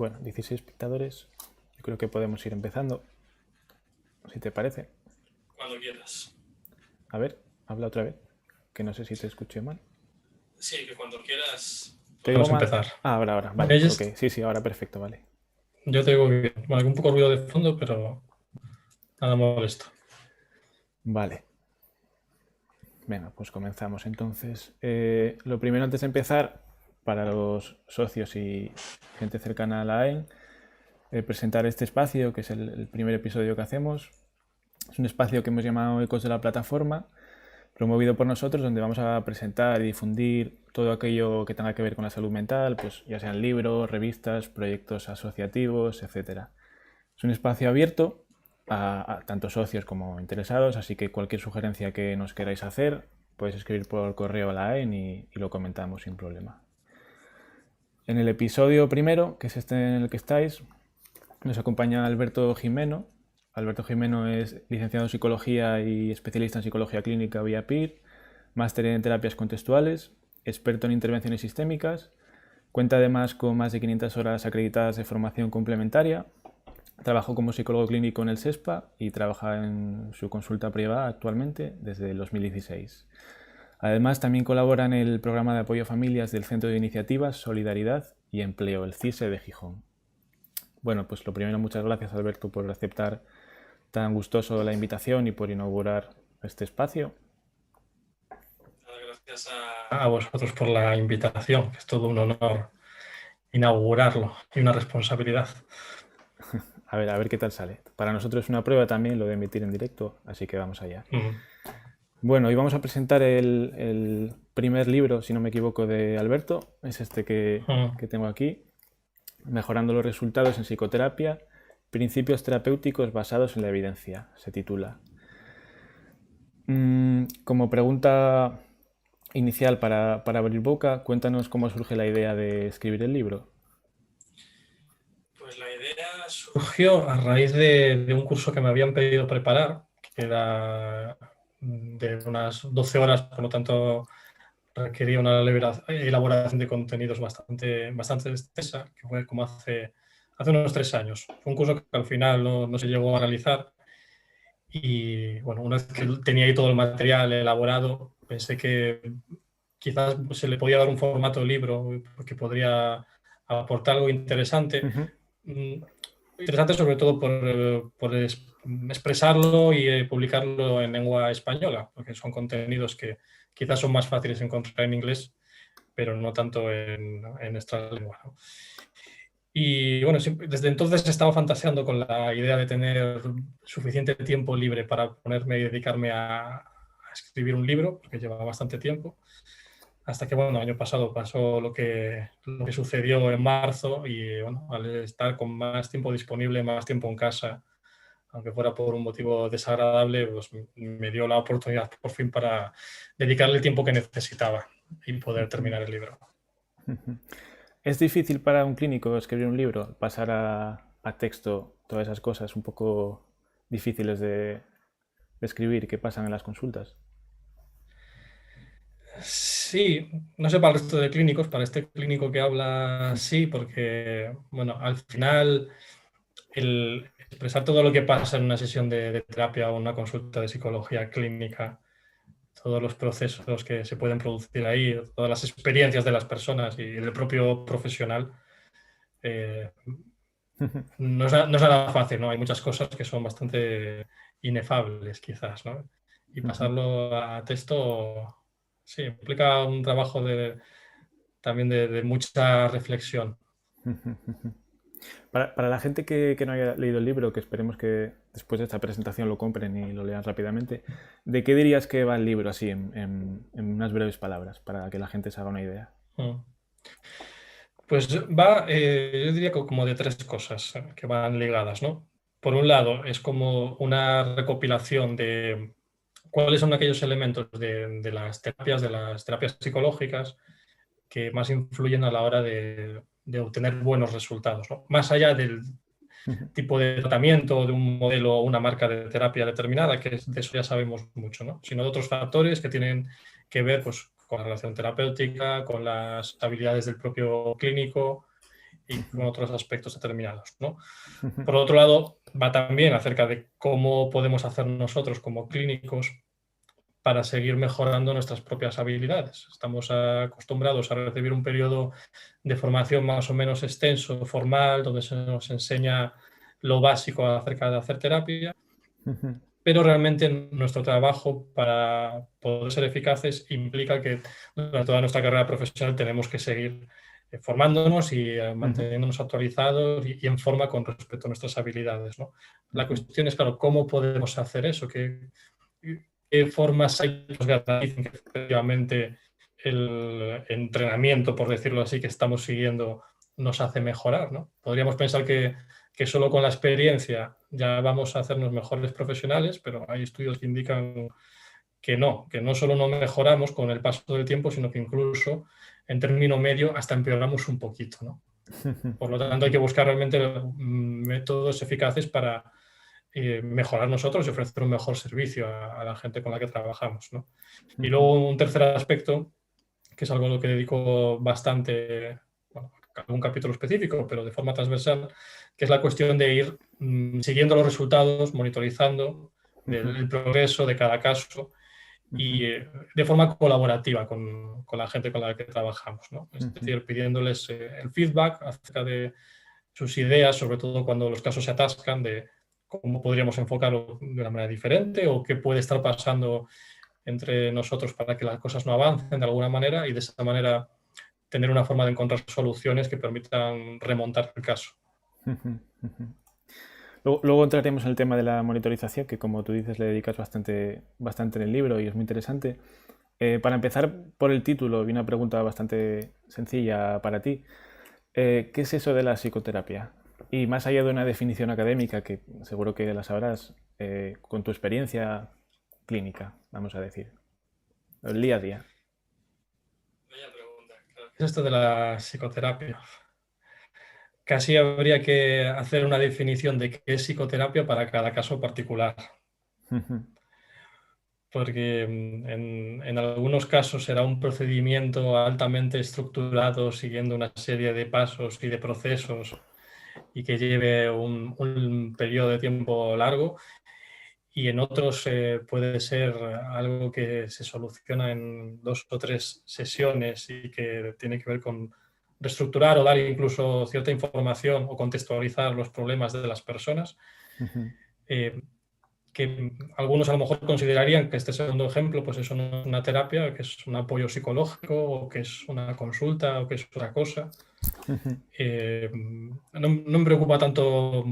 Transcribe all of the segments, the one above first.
Bueno, 16 espectadores. Yo creo que podemos ir empezando, si te parece. Cuando quieras. A ver, habla otra vez, que no sé si te escuché mal. Sí, que cuando quieras ¿Te digo podemos mal? empezar. Ah, ahora, ¿Me vale, ok. oyes? Sí, ahora perfecto, vale. Yo te digo bien. Bueno, un poco ruido de fondo, pero nada molesto. Vale. Venga, pues comenzamos entonces. Lo primero antes de empezar, para los socios y gente cercana a la AEN, presentar este espacio, que es el primer episodio que hacemos. Es un espacio que hemos llamado Ecos de la Plataforma, promovido por nosotros, donde vamos a presentar y difundir todo aquello que tenga que ver con la salud mental, pues ya sean libros, revistas, proyectos asociativos, etcétera. Es un espacio abierto a tanto socios como interesados, así que cualquier sugerencia que nos queráis hacer, podéis escribir por correo a la AEN y lo comentamos sin problema. En el episodio primero, que es este en el que estáis, nos acompaña Alberto Jimeno. Alberto Jimeno es licenciado en Psicología y especialista en Psicología Clínica vía PIR, máster en Terapias Contextuales, experto en intervenciones sistémicas. Cuenta además con más de 500 horas acreditadas de formación complementaria. Trabajó como psicólogo clínico en el SESPA y trabaja en su consulta privada actualmente desde el 2016. Además, también colabora en el programa de apoyo a familias del Centro de Iniciativas, Solidaridad y Empleo, el CISE de Gijón. Bueno, pues lo primero, muchas gracias Alberto por aceptar tan gustoso la invitación y por inaugurar este espacio. Gracias a vosotros por la invitación, que es todo un honor inaugurarlo y una responsabilidad. A ver qué tal sale. Para nosotros es una prueba también lo de emitir en directo, así que vamos allá. Bueno, hoy vamos a presentar el primer libro, si no me equivoco, de Alberto. Es este que tengo aquí. Mejorando los resultados en psicoterapia, principios terapéuticos basados en la evidencia, se titula. Como pregunta inicial para abrir boca, cuéntanos cómo surge la idea de escribir el libro. Pues la idea surgió a raíz de un curso que me habían pedido preparar, que era de unas 12 horas, por lo tanto requería una elaboración de contenidos bastante extensa, que fue como hace unos 3 años. Fue un curso que al final no se llegó a realizar y bueno, una vez que tenía ahí todo el material elaborado, pensé que quizás se le podía dar un formato de libro que podría aportar algo interesante. Interesante sobre todo por expresarlo y publicarlo en lengua española, porque son contenidos que quizás son más fáciles de encontrar en inglés, pero no tanto en nuestra lengua, ¿no? Y bueno, desde entonces he estado fantaseando con la idea de tener suficiente tiempo libre para ponerme y dedicarme a escribir un libro, porque lleva bastante tiempo, hasta que, bueno, el año pasado pasó lo que sucedió en marzo y, bueno, al estar con más tiempo disponible, más tiempo en casa, aunque fuera por un motivo desagradable, pues me dio la oportunidad por fin para dedicarle el tiempo que necesitaba y poder terminar el libro. ¿Es difícil para un clínico escribir un libro, pasar a texto todas esas cosas un poco difíciles de escribir que pasan en las consultas? Sí, no sé para el resto de clínicos, para este clínico que habla, sí, porque, bueno, al final el expresar todo lo que pasa en una sesión de terapia o una consulta de psicología clínica, todos los procesos que se pueden producir ahí, todas las experiencias de las personas y del propio profesional, eh, no es nada fácil, ¿no? Hay muchas cosas que son bastante inefables, quizás, ¿no? Y pasarlo a texto, sí, implica un trabajo también de mucha reflexión. Para la gente que no haya leído el libro, que esperemos que después de esta presentación lo compren y lo lean rápidamente, ¿de qué dirías que va el libro así en unas breves palabras para que la gente se haga una idea? Mm. Pues va, yo diría que como de tres cosas que van ligadas, ¿no? Por un lado, es como una recopilación de cuáles son aquellos elementos de las terapias psicológicas que más influyen a la hora de obtener buenos resultados, ¿no? Más allá del tipo de tratamiento, de un modelo o una marca de terapia determinada, que de eso ya sabemos mucho, ¿no? Sino de otros factores que tienen que ver, pues, con la relación terapéutica, con las habilidades del propio clínico, y con otros aspectos determinados, ¿no? Por otro lado, va también acerca de cómo podemos hacer nosotros como clínicos para seguir mejorando nuestras propias habilidades. Estamos acostumbrados a recibir un periodo de formación más o menos extenso, formal, donde se nos enseña lo básico acerca de hacer terapia, pero realmente nuestro trabajo para poder ser eficaces implica que durante toda nuestra carrera profesional tenemos que seguir formándonos y manteniéndonos actualizados y en forma con respecto a nuestras habilidades, ¿no? La cuestión es, claro, ¿cómo podemos hacer eso? ¿Qué formas hay que nos garanticen que efectivamente el entrenamiento, por decirlo así, que estamos siguiendo nos hace mejorar, ¿no? Podríamos pensar que solo con la experiencia ya vamos a hacernos mejores profesionales, pero hay estudios que indican que no solo no mejoramos con el paso del tiempo, sino que incluso en término medio hasta empeoramos un poquito, ¿no? Por lo tanto, hay que buscar realmente métodos eficaces para mejorar nosotros y ofrecer un mejor servicio a la gente con la que trabajamos, ¿no? Y luego un tercer aspecto, que es algo a lo que dedico bastante, bueno, algún capítulo específico, pero de forma transversal, que es la cuestión de ir siguiendo los resultados, monitorizando el progreso de cada caso y de forma colaborativa con la gente con la que trabajamos, ¿no? Es decir, pidiéndoles el feedback acerca de sus ideas, sobre todo cuando los casos se atascan, de cómo podríamos enfocarlo de una manera diferente o qué puede estar pasando entre nosotros para que las cosas no avancen de alguna manera y de esa manera tener una forma de encontrar soluciones que permitan remontar el caso. Luego entraremos en el tema de la monitorización, que como tú dices le dedicas bastante en el libro y es muy interesante. Para empezar por el título, y una pregunta bastante sencilla para ti. ¿Qué es eso de la psicoterapia? Y más allá de una definición académica, que seguro que la sabrás, con tu experiencia clínica, vamos a decir, el día a día. Vaya pregunta. ¿Qué es esto de la psicoterapia? Casi habría que hacer una definición de qué es psicoterapia para cada caso particular. Porque en algunos casos será un procedimiento altamente estructurado, siguiendo una serie de pasos y de procesos y que lleve un periodo de tiempo largo, y en otros puede ser algo que se soluciona en 2 o 3 sesiones y que tiene que ver con reestructurar o dar incluso cierta información o contextualizar los problemas de las personas. Que algunos a lo mejor considerarían que este segundo ejemplo, pues eso no es una terapia, que es un apoyo psicológico o que es una consulta o que es otra cosa. No me preocupa tanto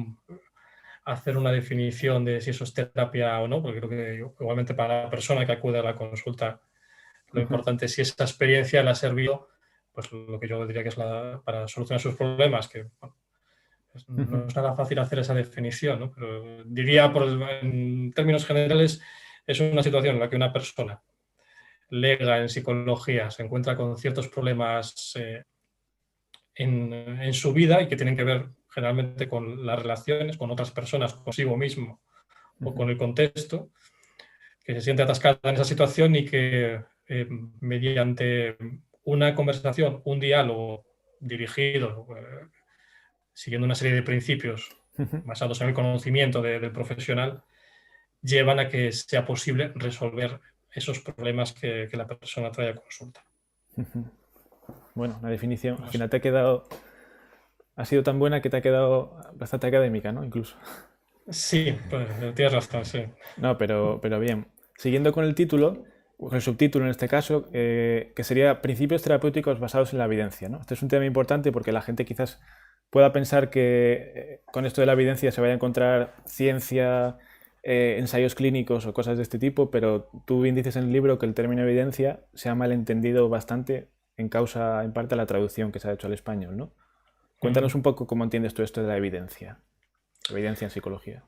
hacer una definición de si eso es terapia o no, porque creo que igualmente para la persona que acude a la consulta, lo importante es si esa experiencia le ha servido, pues lo que yo diría que es para solucionar sus problemas, que bueno, no es nada fácil hacer esa definición, ¿no? Pero diría, en términos generales, es una situación en la que una persona lega en psicología se encuentra con ciertos problemas en su vida y que tienen que ver generalmente con las relaciones con otras personas, consigo mismo o con el contexto, que se siente atascada en esa situación y que mediante una conversación, un diálogo dirigido, siguiendo una serie de principios basados en el conocimiento del profesional, llevan a que sea posible resolver esos problemas que la persona trae a consulta. Bueno, la definición, al final ha sido tan buena que te ha quedado bastante académica, ¿no? Incluso. Sí, pues tienes razón, sí. No, pero bien. Siguiendo con el título, con el subtítulo en este caso, que sería Principios terapéuticos basados en la evidencia, ¿no? Este es un tema importante porque la gente quizás pueda pensar que con esto de la evidencia se vaya a encontrar ciencia, ensayos clínicos o cosas de este tipo, pero tú bien dices en el libro que el término evidencia se ha malentendido bastante en causa, en parte, a la traducción que se ha hecho al español, ¿no? Cuéntanos un poco cómo entiendes tú esto de la evidencia en psicología.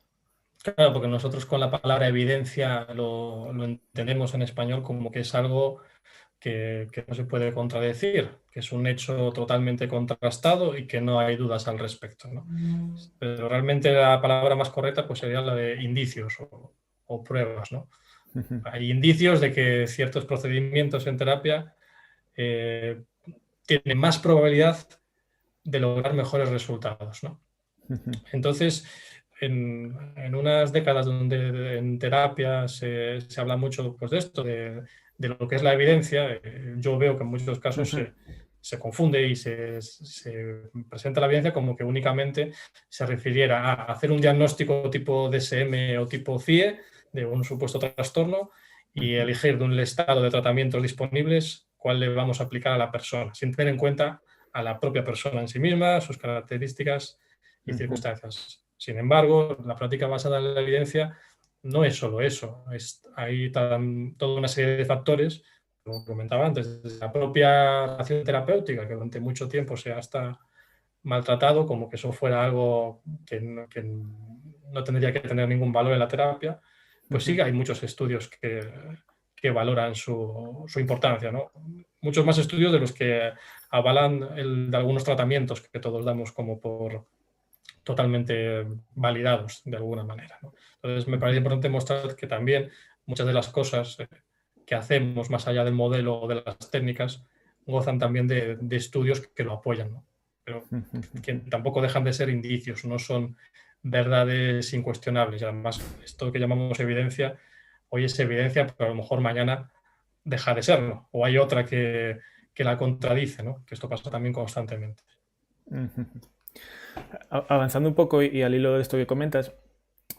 Claro, porque nosotros con la palabra evidencia lo entendemos en español como que es algo que no se puede contradecir, que es un hecho totalmente contrastado y que no hay dudas al respecto, ¿no? Pero realmente la palabra más correcta pues sería la de indicios o pruebas, ¿no? Hay indicios de que ciertos procedimientos en terapia tienen más probabilidad de lograr mejores resultados, ¿no? Entonces, en unas décadas donde en terapia se habla mucho, pues, de esto, de lo que es la evidencia, yo veo que en muchos casos se confunde y se presenta la evidencia como que únicamente se refiriera a hacer un diagnóstico tipo DSM o tipo CIE de un supuesto trastorno y elegir de un listado de tratamientos disponibles cuál le vamos a aplicar a la persona, sin tener en cuenta a la propia persona en sí misma, sus características y circunstancias. Sin embargo, la práctica basada en la evidencia no es solo eso, hay toda una serie de factores, como comentaba antes, desde la propia relación terapéutica, que durante mucho tiempo se ha hasta maltratado, como que eso fuera algo que no tendría que tener ningún valor en la terapia, pues sí, hay muchos estudios que valoran su importancia, ¿no? Muchos más estudios de los que avalan de algunos tratamientos que todos damos como por totalmente validados de alguna manera, ¿no? Entonces me parece importante mostrar que también muchas de las cosas que hacemos más allá del modelo o de las técnicas gozan también de estudios que lo apoyan, ¿no? Pero que tampoco dejan de ser indicios, no son verdades incuestionables. Y además, esto que llamamos evidencia, hoy es evidencia, pero a lo mejor mañana deja de serlo, o hay otra que la contradice, ¿no? Que esto pasa también constantemente. Avanzando un poco y al hilo de esto que comentas,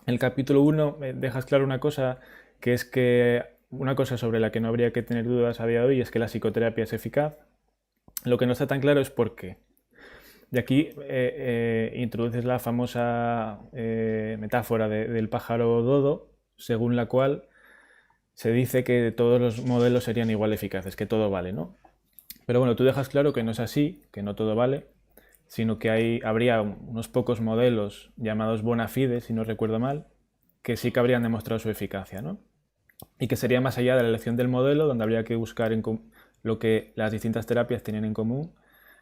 en el capítulo 1 dejas claro una cosa, que es que una cosa sobre la que no habría que tener dudas a día de hoy es que la psicoterapia es eficaz. Lo que no está tan claro es por qué. Y aquí introduces la famosa metáfora del pájaro dodo, según la cual se dice que todos los modelos serían igual eficaces, que todo vale, ¿no? Pero bueno, tú dejas claro que no es así, que no todo vale, sino que habría unos pocos modelos llamados bona fide, si no recuerdo mal, que sí que habrían demostrado su eficacia, ¿no? Y que sería más allá de la elección del modelo, donde habría que buscar lo que las distintas terapias tienen en común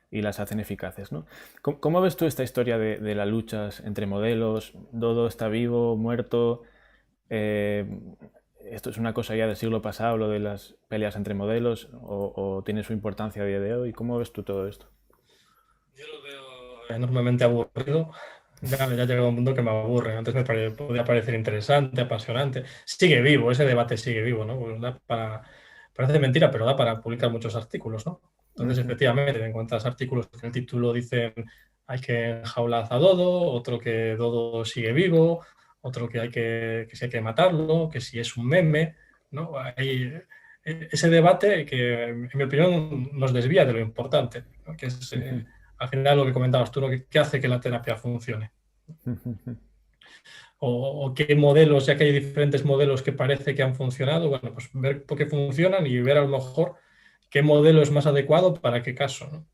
y las hacen eficaces, ¿no? ¿Cómo ves tú esta historia de las luchas entre modelos? ¿Dodo está vivo, muerto? ¿Esto es una cosa ya del siglo pasado, lo de las peleas entre modelos, o tiene su importancia a día de hoy? ¿Cómo ves tú todo esto? Yo lo veo enormemente aburrido. Ya llega un mundo que me aburre. Antes podía parecer interesante, apasionante. Sigue vivo, ese debate sigue vivo, ¿no? Pues parece mentira, pero da para publicar muchos artículos, ¿no? Entonces, efectivamente, encuentras artículos que en el título dicen hay que enjaular a Dodo, otro que Dodo sigue vivo, otro que si hay que matarlo, que si es un meme, ¿no? Hay ese debate que, en mi opinión, nos desvía de lo importante, ¿no? Que es al final lo que comentabas tú, ¿no? ¿Qué hace que la terapia funcione? O qué modelos, ya que hay diferentes modelos que parece que han funcionado, bueno, pues ver por qué funcionan y ver a lo mejor qué modelo es más adecuado para qué caso, ¿no?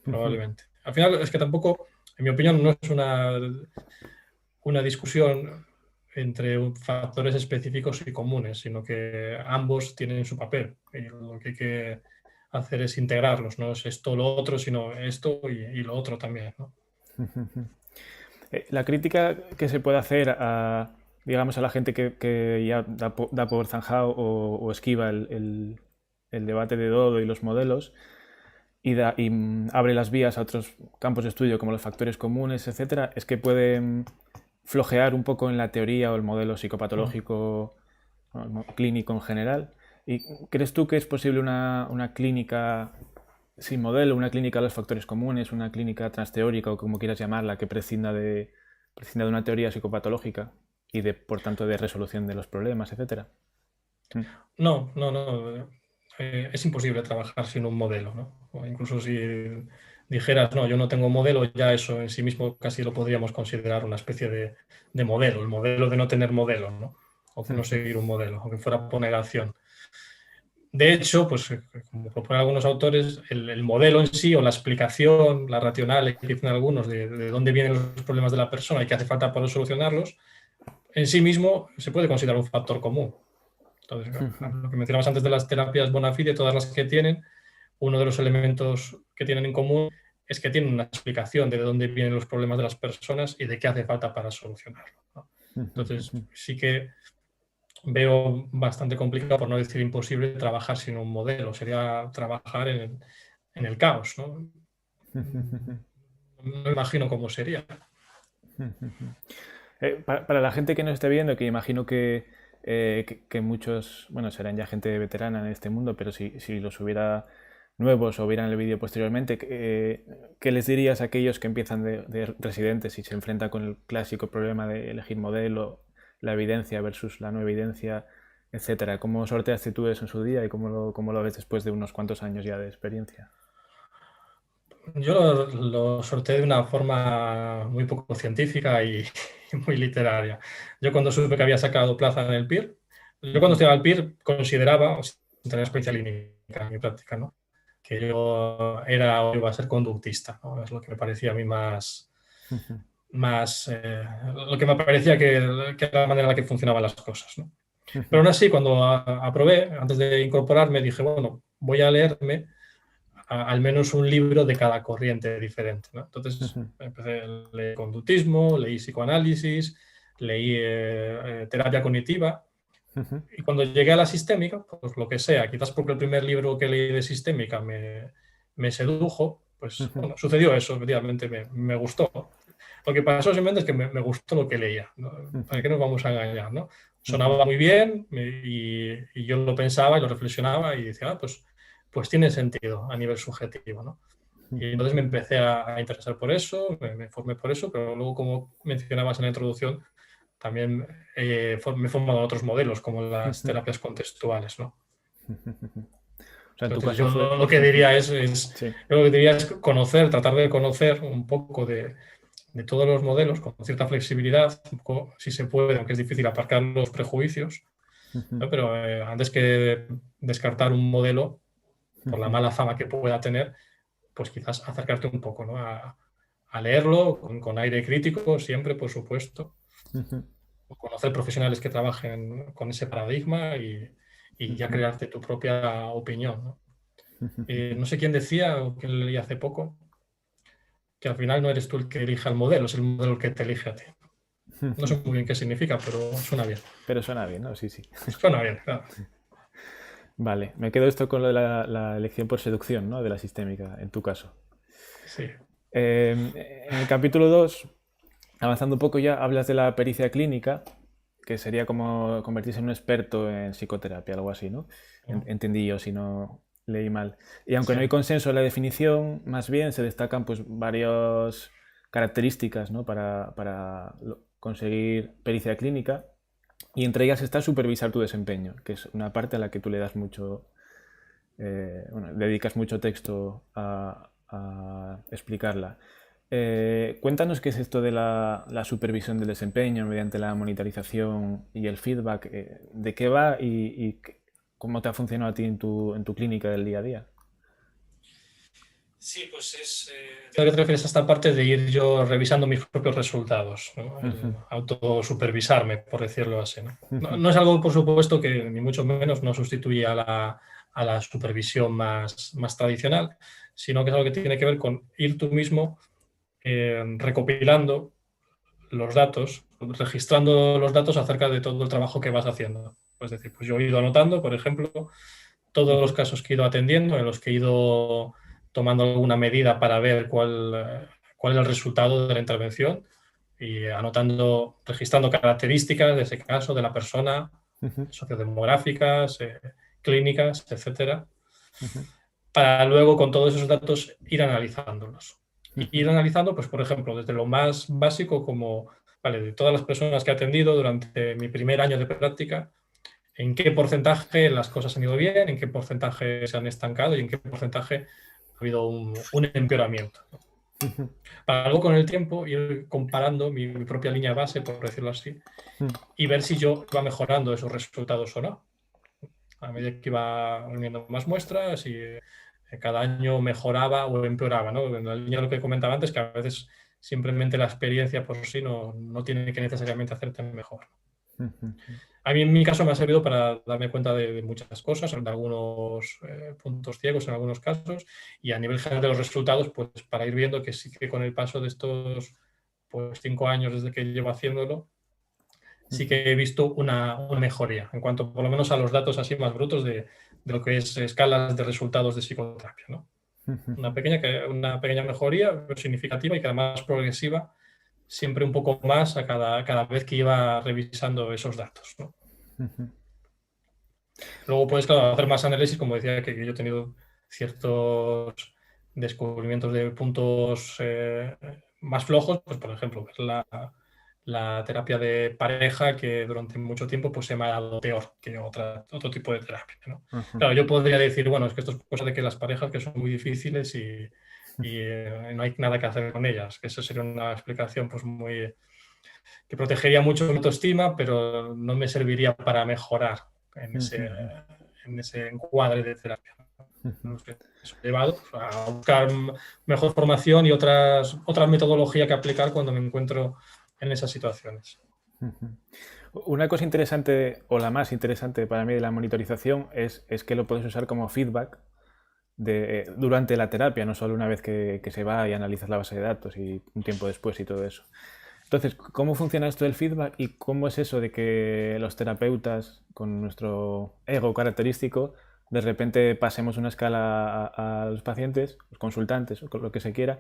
Probablemente. Al final es que tampoco, en mi opinión, no es una discusión entre factores específicos y comunes, sino que ambos tienen su papel. Y lo que hay que hacer es integrarlos, no es esto lo otro, sino esto y lo otro también, ¿no? La crítica que se puede hacer digamos, a la gente que ya da por zanjado o esquiva el debate de Dodo y los modelos y abre las vías a otros campos de estudio como los factores comunes, etcétera, es que puede flojear un poco en la teoría o el modelo psicopatológico clínico en general. ¿Y crees tú que es posible una clínica sin modelo, una clínica de los factores comunes, una clínica transteórica o como quieras llamarla, que prescinda de una teoría psicopatológica y por tanto de resolución de los problemas, etcétera? No, no, no. Es imposible trabajar sin un modelo, ¿no? O incluso si dijeras, no, yo no tengo modelo, ya eso en sí mismo casi lo podríamos considerar una especie de modelo, el modelo de no tener modelo, ¿no? O de no seguir un modelo, aunque fuera por negación. De hecho, pues como proponen algunos autores, el modelo en sí o la explicación, la racional que dicen algunos de dónde vienen los problemas de la persona y qué hace falta para solucionarlos, en sí mismo se puede considerar un factor común. Entonces, lo que mencionabas antes de las terapias bona fide, todas las que tienen, uno de los elementos que tienen en común es que tienen una explicación de dónde vienen los problemas de las personas y de qué hace falta para solucionarlo, ¿no? Entonces, sí que veo bastante complicado, por no decir imposible, trabajar sin un modelo. Sería trabajar en el caos, ¿no? no me imagino cómo sería. Para la gente que nos esté viendo, que imagino que muchos, bueno, serán ya gente veterana en este mundo, pero si los hubiera nuevos o vieran el vídeo posteriormente, ¿qué les dirías a aquellos que empiezan de residentes y se enfrentan con el clásico problema de elegir modelo, la evidencia versus la no evidencia, etcétera? ¿Cómo sorteaste tú eso en su día y cómo lo ves después de unos cuantos años ya de experiencia? Yo lo sorteé de una forma muy poco científica y muy literaria. Yo cuando supe que había sacado plaza en el PIR, yo cuando estudiaba el PIR consideraba, sin tener experiencia clínica en mi práctica, ¿no?, que yo era o iba a ser conductista, ¿no? Es lo que me parecía a mí lo que me parecía que era la manera en la que funcionaban las cosas, ¿no? Pero aún así, cuando aprobé, antes de incorporarme, dije, bueno, voy a leerme al menos un libro de cada corriente diferente, ¿no? Entonces empecé a leer conductismo, leí psicoanálisis, leí terapia cognitiva, y cuando llegué a la sistémica, pues lo que sea, quizás porque el primer libro que leí de sistémica me sedujo, pues bueno, sucedió eso, efectivamente me gustó. Lo que pasó simplemente es que me gustó lo que leía, ¿no? ¿Para qué nos vamos a engañar, no? Sonaba muy bien y yo lo pensaba y lo reflexionaba y decía, pues tiene sentido a nivel subjetivo, ¿no? Y entonces me empecé a interesar por eso, me formé por eso, pero luego, como mencionabas en la introducción, también me he formado en otros modelos, como las terapias contextuales, ¿no? O sea, en tu Entonces caso yo fue... lo que diría Sí. yo lo que diría es conocer, tratar de conocer un poco de todos los modelos con cierta flexibilidad, un poco, si se puede, aunque es difícil, aparcar los prejuicios, ¿no? Pero antes que descartar un modelo por la mala fama que pueda tener, pues quizás acercarte un poco, ¿no?, a leerlo con aire crítico, siempre, por supuesto, conocer profesionales que trabajen con ese paradigma y ya crearte tu propia opinión, ¿no? No sé quién decía o quién leí hace poco que al final no eres tú el que elija el modelo, es el modelo el que te elige a ti. No sé muy bien qué significa, pero suena bien. Pero suena bien, ¿no? Sí, sí. Suena bien, claro. Vale, me quedo esto con lo de la elección por seducción, ¿no? De la sistémica, en tu caso. Sí. En el capítulo 2, avanzando un poco ya, hablas de la pericia clínica, que sería como convertirse en un experto en psicoterapia, algo así, ¿no? Entendí yo, si no leí mal. Y aunque no hay consenso en la definición, más bien se destacan pues varias características, ¿no?, para conseguir pericia clínica, y entre ellas está supervisar tu desempeño, que es una parte a la que tú le das mucho, bueno, dedicas mucho texto a explicarla. Cuéntanos qué es esto de la supervisión del desempeño mediante la monitorización y el feedback, de qué va y cómo te ha funcionado a ti en tu clínica del día a día. Sí, pues creo que te refieres a esta parte de ir yo revisando mis propios resultados, ¿no? El autosupervisarme, por decirlo así, ¿no? No es algo, por supuesto, que ni mucho menos no sustituye a la supervisión más tradicional, sino que es algo que tiene que ver con ir tú mismo recopilando los datos, registrando los datos acerca de todo el trabajo que vas haciendo. Es decir, pues yo he ido anotando, por ejemplo, todos los casos que he ido atendiendo, en los que he ido tomando alguna medida para ver cuál es el resultado de la intervención, y anotando, registrando características de ese caso, de la persona, sociodemográficas, clínicas, etcétera, para luego, con todos esos datos, ir analizándolos. Ir analizando, pues, por ejemplo, desde lo más básico, como, vale, de todas las personas que he atendido durante mi primer año de práctica, en qué porcentaje las cosas han ido bien, en qué porcentaje se han estancado y en qué porcentaje ha habido un empeoramiento. Para luego, con el tiempo, ir comparando mi propia línea base, por decirlo así, y ver si yo iba mejorando esos resultados o no. A medida que iba uniendo más muestras y cada año mejoraba o empeoraba, ¿no? En la línea de lo que comentaba antes, que a veces simplemente la experiencia por sí no tiene que necesariamente hacerte mejor. A mí, en mi caso, me ha servido para darme cuenta de muchas cosas, de algunos puntos ciegos en algunos casos, y a nivel general de los resultados, pues para ir viendo que sí que con el paso de estos 5 años desde que llevo haciéndolo, sí que he visto una mejoría en cuanto, por lo menos, a los datos así más brutos de lo que es escalas de resultados de psicoterapia, ¿no? Una pequeña mejoría pero significativa y que además progresiva, siempre un poco más a cada vez que iba revisando esos datos, ¿no? Luego puedes, claro, hacer más análisis, como decía, que yo he tenido ciertos descubrimientos de puntos más flojos, pues por ejemplo, ver la terapia de pareja que durante mucho tiempo pues, se me ha dado peor que otro tipo de terapia, ¿no? Claro, yo podría decir, bueno, es que esto es cosa de que las parejas que son muy difíciles y no hay nada que hacer con ellas, que eso sería una explicación pues muy que protegería mucho mi autoestima, pero no me serviría para mejorar en ese encuadre de terapia. Eso ha llevado a buscar mejor formación y otra metodología que aplicar cuando me encuentro en esas situaciones. Una cosa interesante, o la más interesante para mí de la monitorización, es que lo puedes usar como feedback durante la terapia, no solo una vez que se va y analizas la base de datos y un tiempo después y todo eso. Entonces, ¿cómo funciona esto del feedback y cómo es eso de que los terapeutas, con nuestro ego característico, de repente pasemos una escala a los pacientes, los consultantes, o lo que se quiera,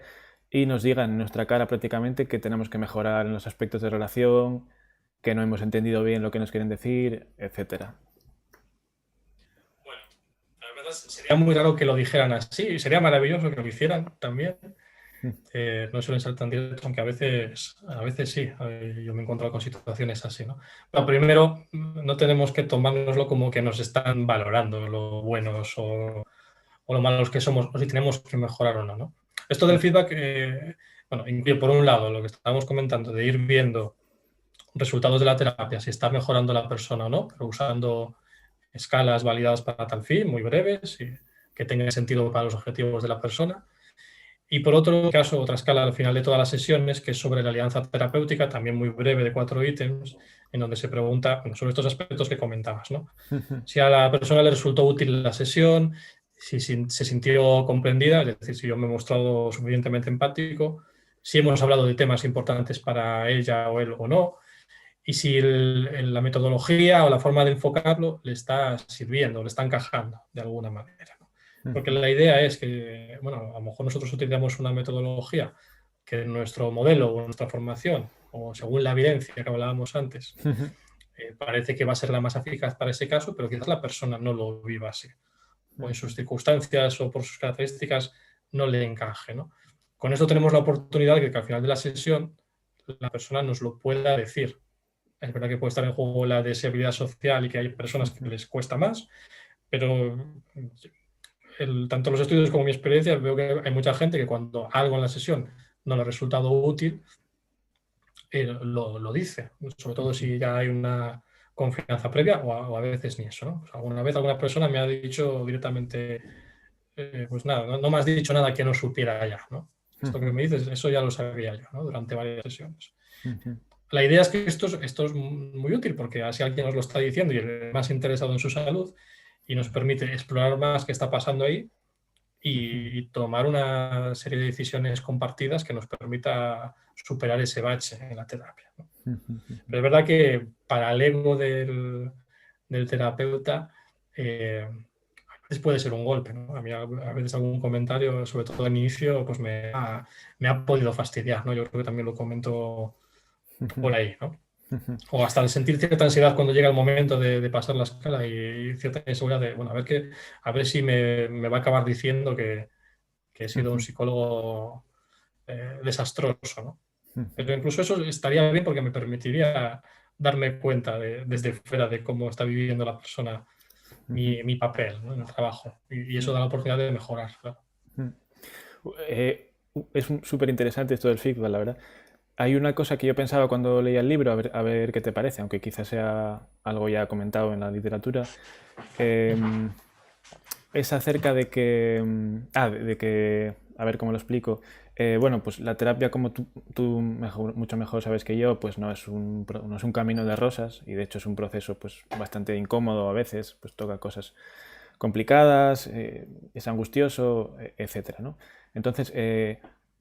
y nos digan en nuestra cara prácticamente que tenemos que mejorar en los aspectos de relación, que no hemos entendido bien lo que nos quieren decir, etcétera? Bueno, la verdad sería muy raro que lo dijeran así, sería maravilloso que lo hicieran también. No suelen ser tan directos, aunque a veces sí. Yo me he encontrado con situaciones así, ¿no? Pero primero, no tenemos que tomárnoslo como que nos están valorando lo buenos o lo malos que somos, o si tenemos que mejorar o no, ¿no? Esto del feedback, bueno, incluye por un lado lo que estábamos comentando, de ir viendo resultados de la terapia, si está mejorando la persona o no, pero usando escalas validadas para tal fin, muy breves y que tengan sentido para los objetivos de la persona. Y por otro caso, otra escala al final de todas las sesiones, que es sobre la alianza terapéutica, también muy breve, de 4 ítems, en donde se pregunta sobre estos aspectos que comentabas, ¿no? Si a la persona le resultó útil la sesión, si se sintió comprendida, es decir, si yo me he mostrado suficientemente empático, si hemos hablado de temas importantes para ella o él o no, y si la metodología o la forma de enfocarlo le está sirviendo, le está encajando de alguna manera, ¿no? Porque la idea es que, bueno, a lo mejor nosotros utilizamos una metodología que nuestro modelo o nuestra formación, o según la evidencia que hablábamos antes, parece que va a ser la más eficaz para ese caso, pero quizás la persona no lo viva así, o en sus circunstancias o por sus características no le encaje, ¿no? Con esto tenemos la oportunidad de que al final de la sesión la persona nos lo pueda decir. Es verdad que puede estar en juego la deseabilidad social y que hay personas que les cuesta más, pero tanto los estudios como mi experiencia veo que hay mucha gente que cuando algo en la sesión no le ha resultado útil, lo dice, sobre todo si ya hay una confianza previa o a veces ni eso, ¿no? O sea, alguna vez alguna persona me ha dicho directamente, pues nada, no me has dicho nada que no supiera ya, ¿no? Esto que me dices, eso ya lo sabía yo, ¿no? Durante varias sesiones. La idea es que esto es muy útil porque así alguien nos lo está diciendo y es más interesado en su salud y nos permite explorar más qué está pasando ahí y tomar una serie de decisiones compartidas que nos permita superar ese bache en la terapia, ¿no? Pero es verdad que para el ego del terapeuta a veces puede ser un golpe, ¿no? A mí a veces algún comentario, sobre todo al inicio, pues me ha podido fastidiar, ¿no? Yo creo que también lo comento por ahí, ¿no? O hasta el sentir cierta ansiedad cuando llega el momento de pasar la escala y cierta inseguridad de, bueno, a ver si me va a acabar diciendo que he sido un psicólogo desastroso, ¿no? Pero incluso eso estaría bien porque me permitiría darme cuenta desde fuera de cómo está viviendo la persona mi papel, ¿no? En el trabajo. Y eso da la oportunidad de mejorar, claro. Es súper interesante esto del feedback, la verdad. Hay una cosa que yo pensaba cuando leía el libro, a ver qué te parece, aunque quizás sea algo ya comentado en la literatura, es acerca de que, a ver cómo lo explico. Bueno, pues la terapia, como tú mucho mejor sabes que yo, pues no es un camino de rosas y de hecho es un proceso pues bastante incómodo a veces, pues toca cosas complicadas, es angustioso, etcétera, ¿no? Entonces,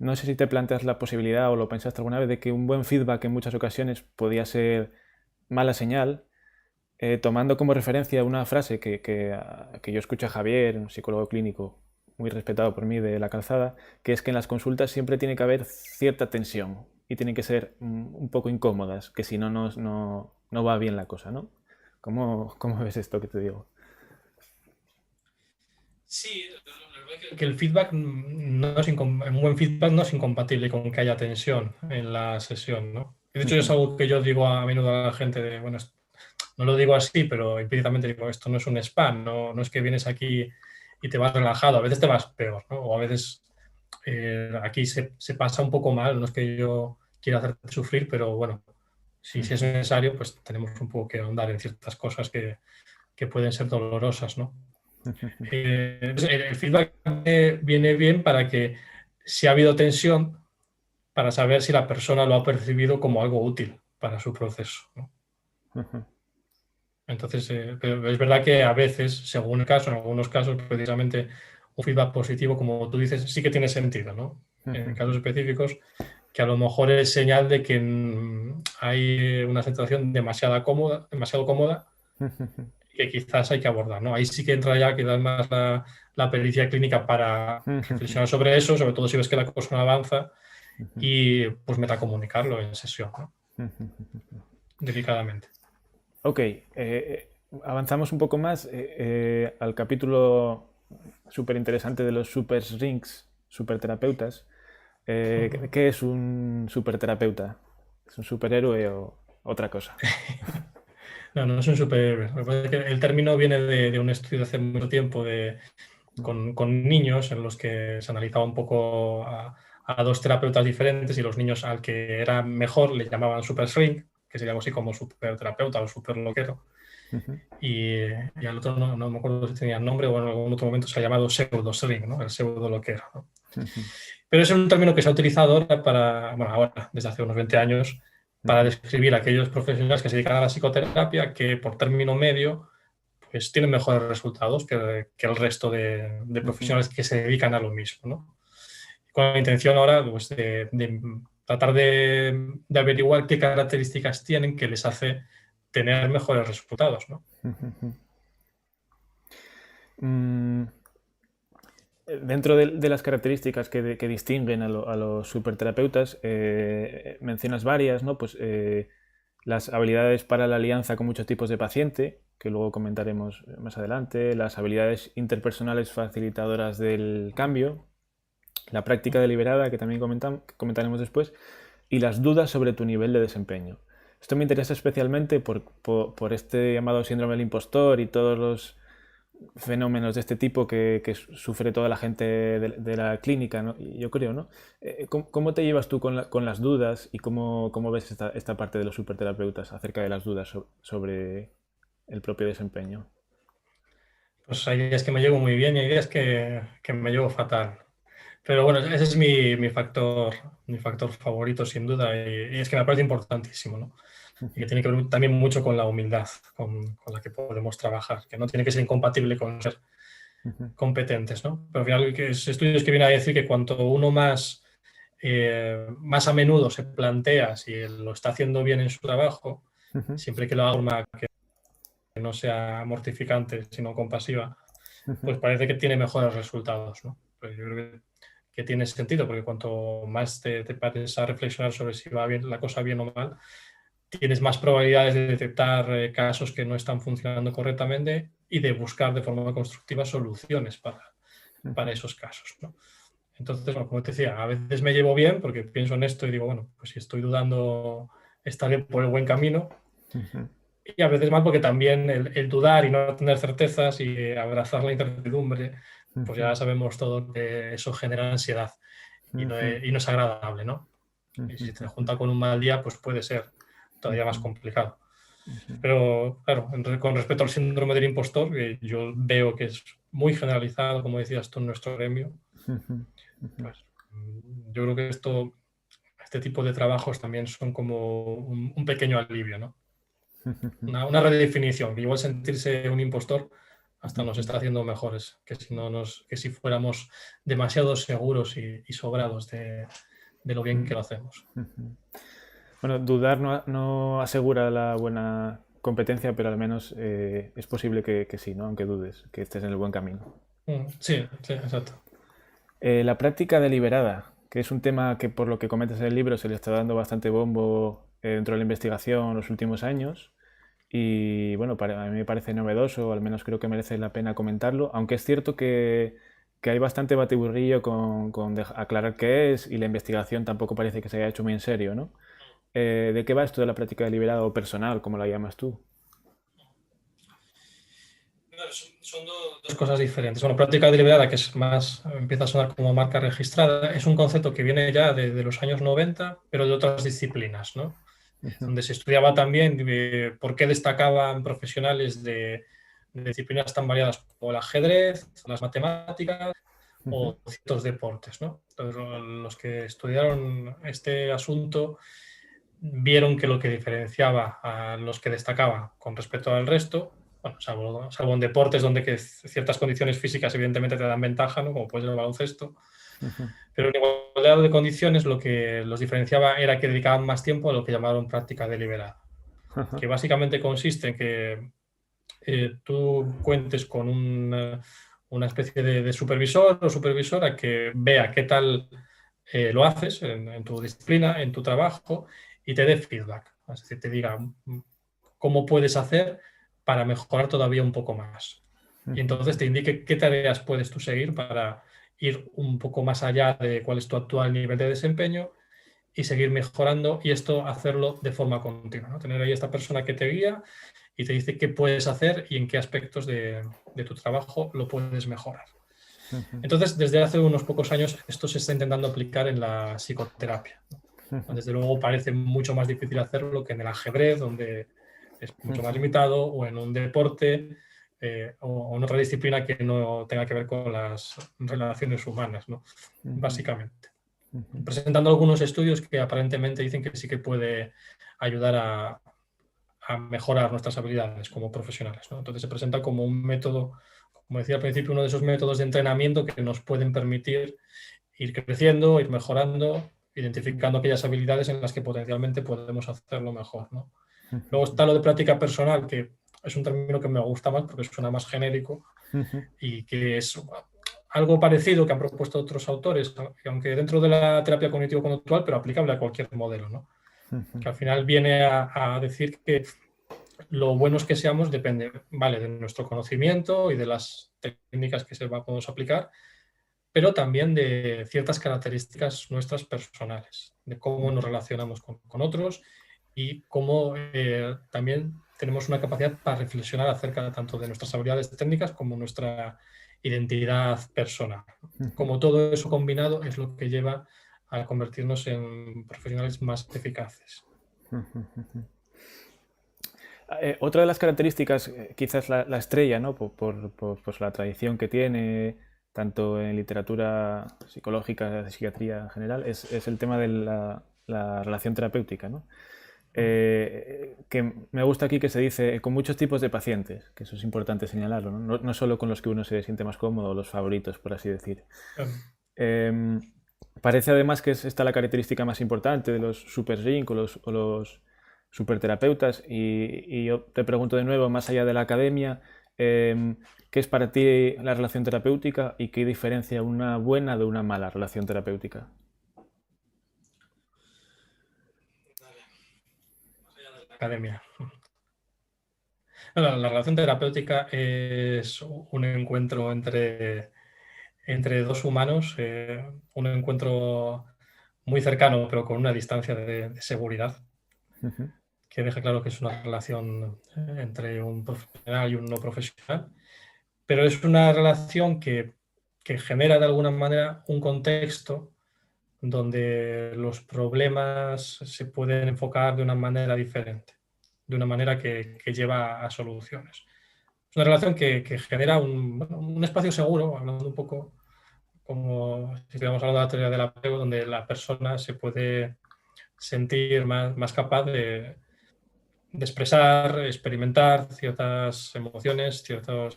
no sé si te planteas la posibilidad o lo pensaste alguna vez de que un buen feedback en muchas ocasiones podía ser mala señal, tomando como referencia una frase que yo escuché a Javier, un psicólogo clínico, muy respetado por mí de la calzada, que es que en las consultas siempre tiene que haber cierta tensión y tienen que ser un poco incómodas, que si no, no va bien la cosa, ¿no? ¿Cómo ves esto que te digo? Sí, la verdad que el feedback no es un buen feedback no es incompatible con que haya tensión en la sesión, ¿no? De hecho, es algo que yo digo a menudo a la gente de, bueno, no lo digo así, pero implícitamente digo, esto no es un spa, no es que vienes aquí y te vas relajado, a veces te vas peor, ¿no? O a veces aquí se pasa un poco mal, no es que yo quiera hacerte sufrir, pero bueno, si es necesario, pues tenemos un poco que ahondar en ciertas cosas que pueden ser dolorosas, ¿no? El feedback viene bien para que si ha habido tensión, para saber si la persona lo ha percibido como algo útil para su proceso, ¿no? Entonces, pero es verdad que a veces, según el caso, en algunos casos, precisamente un feedback positivo, como tú dices, sí que tiene sentido, ¿no? En casos específicos, que a lo mejor es señal de que hay una sensación demasiado cómoda, que quizás hay que abordar, ¿no? Ahí sí que entra ya quizás más la pericia clínica para reflexionar sobre eso, sobre todo si ves que la cosa no avanza y pues metacomunicarlo en sesión, ¿no? Delicadamente. Ok, avanzamos un poco más al capítulo súper interesante de los super rings, superterapeutas. ¿Qué es un superterapeuta? ¿Es un superhéroe o otra cosa? No es un superhéroe. Lo que pasa es que el término viene de un estudio de hace mucho tiempo con niños en los que se analizaba un poco a dos terapeutas diferentes y los niños al que era mejor le llamaban super shrink, que sería algo así como superterapeuta o super loquero. Y al otro no me acuerdo si tenía nombre o en algún otro momento se ha llamado pseudo shrink, ¿no? El pseudo loquero, ¿no? Pero es un término que se ha utilizado ahora, desde hace unos 20 años, para describir a aquellos profesionales que se dedican a la psicoterapia que por término medio pues tienen mejores resultados que el resto de profesionales que se dedican a lo mismo, ¿no? Con la intención ahora pues, de tratar de averiguar qué características tienen que les hace tener mejores resultados, ¿no? Dentro de las características que distinguen a los superterapeutas, mencionas varias, ¿no? Pues las habilidades para la alianza con muchos tipos de paciente, que luego comentaremos más adelante, las habilidades interpersonales facilitadoras del cambio, la práctica deliberada, que también comentaremos después, y las dudas sobre tu nivel de desempeño. Esto me interesa especialmente por este llamado síndrome del impostor y todos los fenómenos de este tipo que sufre toda la gente de la clínica, ¿no? Yo creo, ¿no? ¿Cómo te llevas tú con las dudas y cómo ves esta parte de los superterapeutas acerca de las dudas sobre el propio desempeño? Pues hay días que me llevo muy bien y hay días que me llevo fatal. Pero bueno, ese es mi factor favorito, sin duda, y es que me parece importantísimo, ¿no? Y que tiene que ver también mucho con la humildad con la que podemos trabajar, que no tiene que ser incompatible con ser competentes, ¿no? Pero al final que es estudios que vienen a decir que cuanto uno más a menudo se plantea si lo está haciendo bien en su trabajo, siempre que lo haga de forma que no sea mortificante, sino compasiva, pues parece que tiene mejores resultados, ¿no? Pues yo creo que tiene sentido, porque cuanto más te pares a reflexionar sobre si va bien la cosa bien o mal, tienes más probabilidades de detectar casos que no están funcionando correctamente y de buscar de forma constructiva soluciones para esos casos, ¿no? Entonces, bueno, como te decía, a veces me llevo bien porque pienso en esto y digo, bueno, pues si estoy dudando, estaré por el buen camino. Y a veces mal porque también el dudar y no tener certezas y abrazar la incertidumbre, pues ya sabemos todo que eso genera ansiedad y no es agradable, ¿no? Y si te junta con un mal día, pues puede ser todavía más complicado. Pero claro, con respecto al síndrome del impostor, que yo veo que es muy generalizado, como decías tú, en nuestro gremio, pues yo creo que este tipo de trabajos también son como un pequeño alivio, ¿no? Una redefinición, que igual sentirse un impostor hasta nos está haciendo mejores que si fuéramos demasiado seguros y sobrados de lo bien que lo hacemos. Bueno, dudar no asegura la buena competencia, pero al menos es posible que sí, ¿no? Aunque dudes, que estés en el buen camino. Sí, exacto. La práctica deliberada, que es un tema que por lo que comentas en el libro se le está dando bastante bombo dentro de la investigación en los últimos años. Y bueno, a mí me parece novedoso, o al menos creo que merece la pena comentarlo, aunque es cierto que hay bastante batiburrillo con aclarar qué es y la investigación tampoco parece que se haya hecho muy en serio, ¿no? ¿De qué va esto de la práctica deliberada o personal, como la llamas tú? Claro, son dos cosas diferentes. Bueno, práctica deliberada, que es más, empieza a sonar como marca registrada, es un concepto que viene ya de los años 90, pero de otras disciplinas, ¿no? Ujú, Donde se estudiaba también por qué destacaban profesionales de disciplinas tan variadas como el ajedrez, las matemáticas ujú, o ciertos deportes, ¿no? Entonces, los que estudiaron este asunto vieron que lo que diferenciaba a los que destacaban con respecto al resto, bueno, salvo en deportes donde ciertas condiciones físicas evidentemente te dan ventaja, ¿no? Como puede ser el baloncesto, ujú, pero en igualdad de condiciones lo que los diferenciaba era que dedicaban más tiempo a lo que llamaron práctica deliberada, ajá, que básicamente consiste en que tú cuentes con una especie de supervisor o supervisora que vea qué tal lo haces en tu disciplina, en tu trabajo y te dé feedback. Es decir, te diga cómo puedes hacer para mejorar todavía un poco más. Y ujú, entonces te indique qué tareas puedes tú seguir para ir un poco más allá de cuál es tu actual nivel de desempeño y seguir mejorando y esto hacerlo de forma continua, ¿no? Tener ahí esta persona que te guía y te dice qué puedes hacer y en qué aspectos de tu trabajo lo puedes mejorar. ujú, Entonces, desde hace unos pocos años esto se está intentando aplicar en la psicoterapia, ¿no? ujú, Desde luego parece mucho más difícil hacerlo que en el ajedrez, donde es mucho más ujú, limitado, o en un deporte, o en otra disciplina que no tenga que ver con las relaciones humanas, ¿no? ujú, Básicamente. ujú, Presentando algunos estudios que aparentemente dicen que sí que puede ayudar a mejorar nuestras habilidades como profesionales, ¿no? Entonces se presenta como un método, como decía al principio, uno de esos métodos de entrenamiento que nos pueden permitir ir creciendo, ir mejorando, identificando aquellas habilidades en las que potencialmente podemos hacerlo mejor, ¿no? Luego está lo de práctica personal, que es un término que me gusta más porque suena más genérico ujú, y que es algo parecido que han propuesto otros autores, aunque dentro de la terapia cognitivo-conductual, pero aplicable a cualquier modelo, ¿no? ujú, Que al final viene a decir que lo buenos que seamos depende, vale, de nuestro conocimiento y de las técnicas que se vamos a aplicar, pero también de ciertas características nuestras personales, de cómo nos relacionamos con otros y cómo también tenemos una capacidad para reflexionar acerca tanto de nuestras habilidades técnicas como nuestra identidad personal. ujú, Como todo eso combinado es lo que lleva a convertirnos en profesionales más eficaces. ujú, ujú. Otra de las características, quizás la estrella, ¿no? Pues la tradición que tiene, tanto en literatura psicológica, de psiquiatría en general, es el tema de la relación terapéutica, ¿no? Que me gusta aquí que se dice con muchos tipos de pacientes, que eso es importante señalarlo, ¿no? No solo con los que uno se siente más cómodo, los favoritos, por así decir. Eh, Parece además que es esta la característica más importante de los super zinc o los superterapeutas. Y yo te pregunto de nuevo, más allá de la academia, ¿qué es para ti la relación terapéutica y qué diferencia una buena de una mala relación terapéutica? Academia. La relación terapéutica es un encuentro entre dos humanos, un encuentro muy cercano, pero con una distancia de seguridad, Ujú, que deja claro que es una relación entre un profesional y un no profesional, pero es una relación que genera de alguna manera un contexto donde los problemas se pueden enfocar de una manera diferente, de una manera que lleva a soluciones. Es una relación que genera un espacio seguro, hablando un poco como si estuviéramos hablando de la teoría del apego, donde la persona se puede sentir más capaz de expresar, experimentar ciertas emociones, ciertas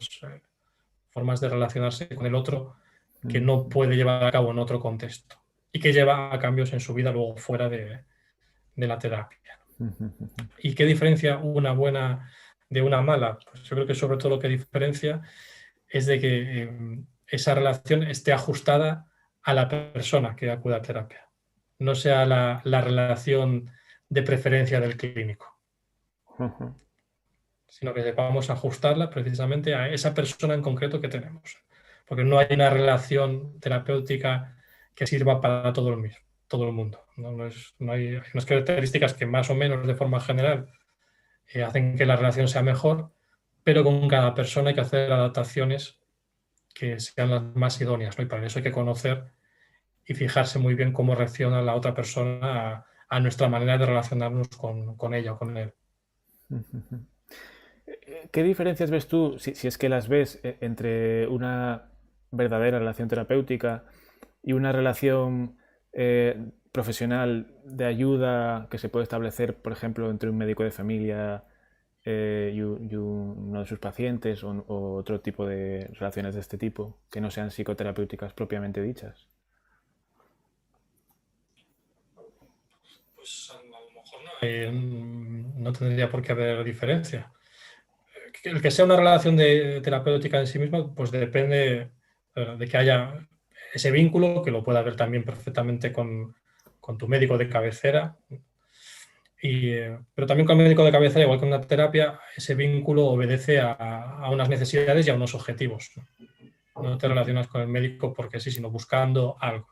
formas de relacionarse con el otro que ujú, no puede llevar a cabo en otro contexto y que lleva a cambios en su vida luego fuera de la terapia. ujú, ujú, ¿Y qué diferencia una buena de una mala? Pues yo creo que sobre todo lo que diferencia es de que esa relación esté ajustada a la persona que acude a terapia, no sea la relación de preferencia del clínico, sino que sepamos ajustarla precisamente a esa persona en concreto que tenemos. Porque no hay una relación terapéutica que sirva para todo el mundo. Hay unas características que más o menos de forma general hacen que la relación sea mejor, pero con cada persona hay que hacer adaptaciones que sean las más idóneas, ¿no? Y para eso hay que conocer y fijarse muy bien cómo reacciona la otra persona a nuestra manera de relacionarnos con ella o con él. ¿Qué diferencias ves tú, si es que las ves, entre una verdadera relación terapéutica y una relación profesional de ayuda que se puede establecer, por ejemplo, entre un médico de familia y uno de sus pacientes o otro tipo de relaciones de este tipo, que no sean psicoterapéuticas propiamente dichas? Pues a lo mejor no tendría por qué haber diferencia. El que sea una relación terapéutica en sí misma, pues depende de que haya ese vínculo, que lo pueda haber también perfectamente con tu médico de cabecera. Pero también con el médico de cabecera, igual que una terapia, ese vínculo obedece a unas necesidades y a unos objetivos. No te relacionas con el médico porque sí, sino buscando algo.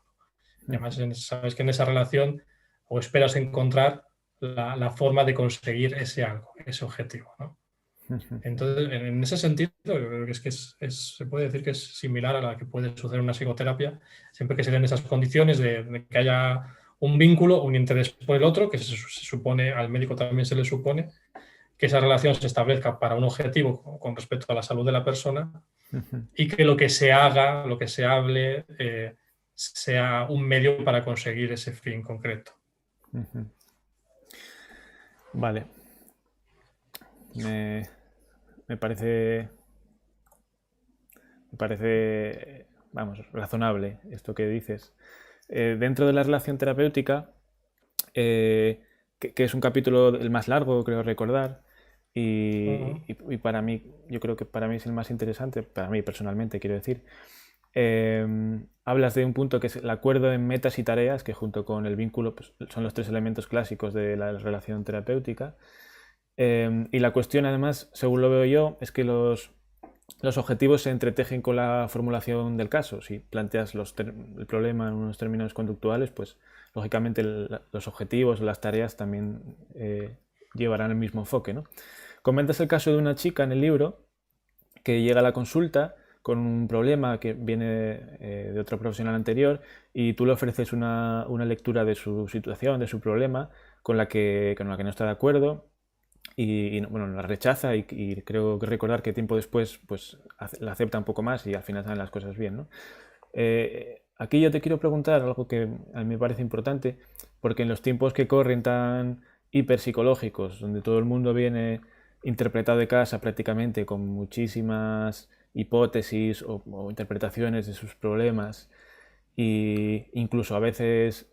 Y además sabes que en esa relación o esperas encontrar la forma de conseguir ese algo, ese objetivo, ¿no? Entonces, en ese sentido, yo creo que se puede decir que es similar a la que puede suceder en una psicoterapia, siempre que se den esas condiciones de que haya un vínculo, un interés por el otro, que se supone, al médico también se le supone, que esa relación se establezca para un objetivo con respecto a la salud de la persona y que lo que se haga, lo que se hable, sea un medio para conseguir ese fin concreto. Vale. Me parece, vamos, razonable esto que dices. Dentro de la relación terapéutica, que es un capítulo el más largo, creo recordar, y para mí, yo creo que para mí es el más interesante, para mí personalmente, quiero decir. Hablas de un punto que es el acuerdo en metas y tareas, que junto con el vínculo pues, son los tres elementos clásicos de la relación terapéutica. Y la cuestión, además, según lo veo yo, es que los objetivos se entretejen con la formulación del caso. Si planteas el problema en unos términos conductuales, pues lógicamente los objetivos, las tareas también llevarán el mismo enfoque, ¿no? Comentas el caso de una chica en el libro que llega a la consulta con un problema que viene de otro profesional anterior y tú le ofreces una lectura de su situación, de su problema, con la que no está de acuerdo y bueno, la rechaza y creo que recordar que tiempo después pues la acepta un poco más y al final salen las cosas bien, ¿no? Aquí yo te quiero preguntar algo que a mí me parece importante, porque en los tiempos que corren tan hiperpsicológicos, donde todo el mundo viene interpretado de casa prácticamente con muchísimas hipótesis o interpretaciones de sus problemas e incluso a veces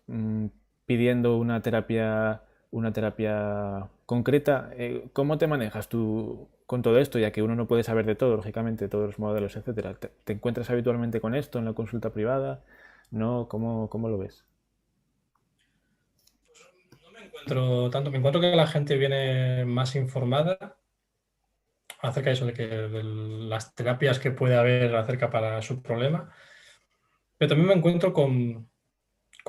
pidiendo una terapia concreta. ¿Cómo te manejas tú con todo esto? Ya que uno no puede saber de todo, lógicamente, todos los modelos, etcétera. ¿Te encuentras habitualmente con esto en la consulta privada? ¿No? ¿Cómo lo ves? No me encuentro tanto, me encuentro que la gente viene más informada acerca de eso, de las terapias que puede haber acerca para su problema, pero también me encuentro con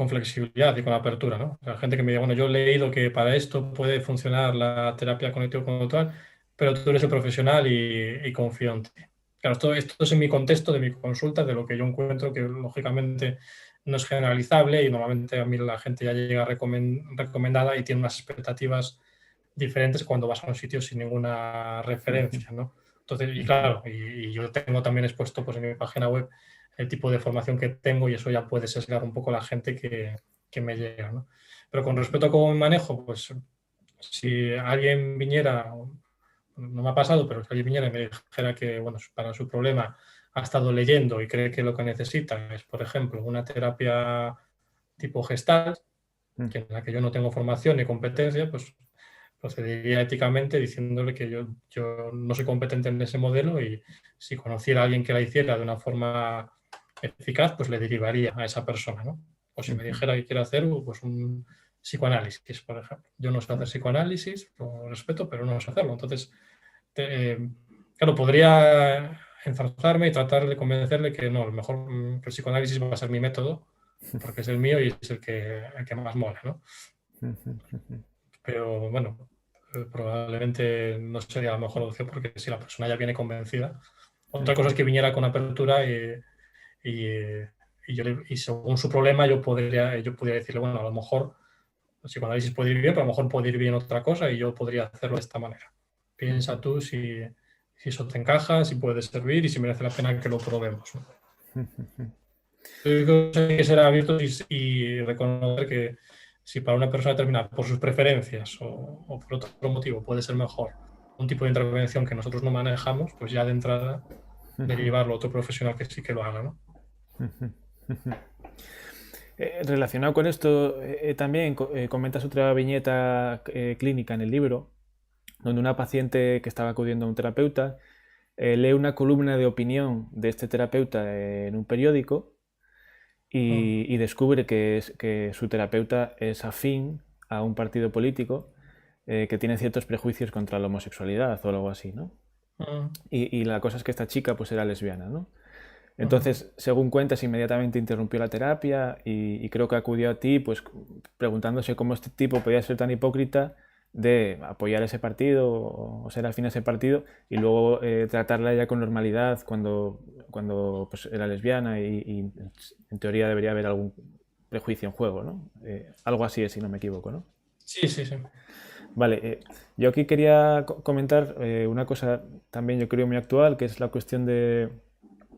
flexibilidad y con apertura, ¿no? O sea, gente que me dice, bueno, yo he leído que para esto puede funcionar la terapia cognitivo-conductual, pero tú eres el profesional y confío en ti. Claro, esto es en mi contexto de mi consulta, de lo que yo encuentro que lógicamente no es generalizable y normalmente a mí la gente ya llega recomendada y tiene unas expectativas diferentes cuando vas a un sitio sin ninguna referencia, ¿no? Entonces, y claro, y yo tengo también expuesto pues, en mi página web el tipo de formación que tengo y eso ya puede sesgar un poco la gente que me llega, ¿no? Pero con respecto a cómo me manejo, pues si alguien viniera, no me ha pasado, pero si alguien viniera y me dijera que, bueno, para su problema ha estado leyendo y cree que lo que necesita es, por ejemplo, una terapia tipo Gestalt, que en la que yo no tengo formación ni competencia, pues procedería éticamente diciéndole que yo no soy competente en ese modelo y si conociera a alguien que la hiciera de una forma eficaz, pues le derivaría a esa persona, ¿no? O si me dijera que quiere hacer pues un psicoanálisis, por ejemplo. Yo no sé hacer psicoanálisis, lo respeto, pero no sé hacerlo. Entonces, claro, podría enzarzarme y tratar de convencerle que no, a lo mejor que el psicoanálisis va a ser mi método, porque es el mío y es el que más mola, ¿no? Pero bueno, probablemente no sería la mejor opción porque si la persona ya viene convencida. Otra cosa es que viniera con apertura y según su problema yo podría decirle, bueno, a lo mejor el psicoanálisis puede ir bien, pero a lo mejor puede ir bien otra cosa y yo podría hacerlo de esta manera. Piensa tú si eso te encaja, si puede servir y si merece la pena que lo probemos, ¿no? Yo creo que hay que ser abiertos y reconocer que si para una persona determinada, por sus preferencias o por otro motivo, puede ser mejor un tipo de intervención que nosotros no manejamos, pues ya de entrada derivarlo a otro profesional que sí que lo haga, ¿no? Relacionado con esto, también comentas otra viñeta clínica en el libro, donde una paciente que estaba acudiendo a un terapeuta lee una columna de opinión de este terapeuta en un periódico y descubre que su terapeuta es afín a un partido político que tiene ciertos prejuicios contra la homosexualidad o algo así, ¿no? Y la cosa es que esta chica pues era lesbiana, ¿no? Entonces, según cuentas, inmediatamente interrumpió la terapia y creo que acudió a ti pues preguntándose cómo este tipo podía ser tan hipócrita de apoyar ese partido o ser afín a ese partido y luego tratarla ya con normalidad cuando pues, era lesbiana y en teoría debería haber algún prejuicio en juego, ¿no? Algo así es, si no me equivoco, ¿no? Sí, sí, sí. Vale, yo aquí quería comentar una cosa también yo creo muy actual, que es la cuestión de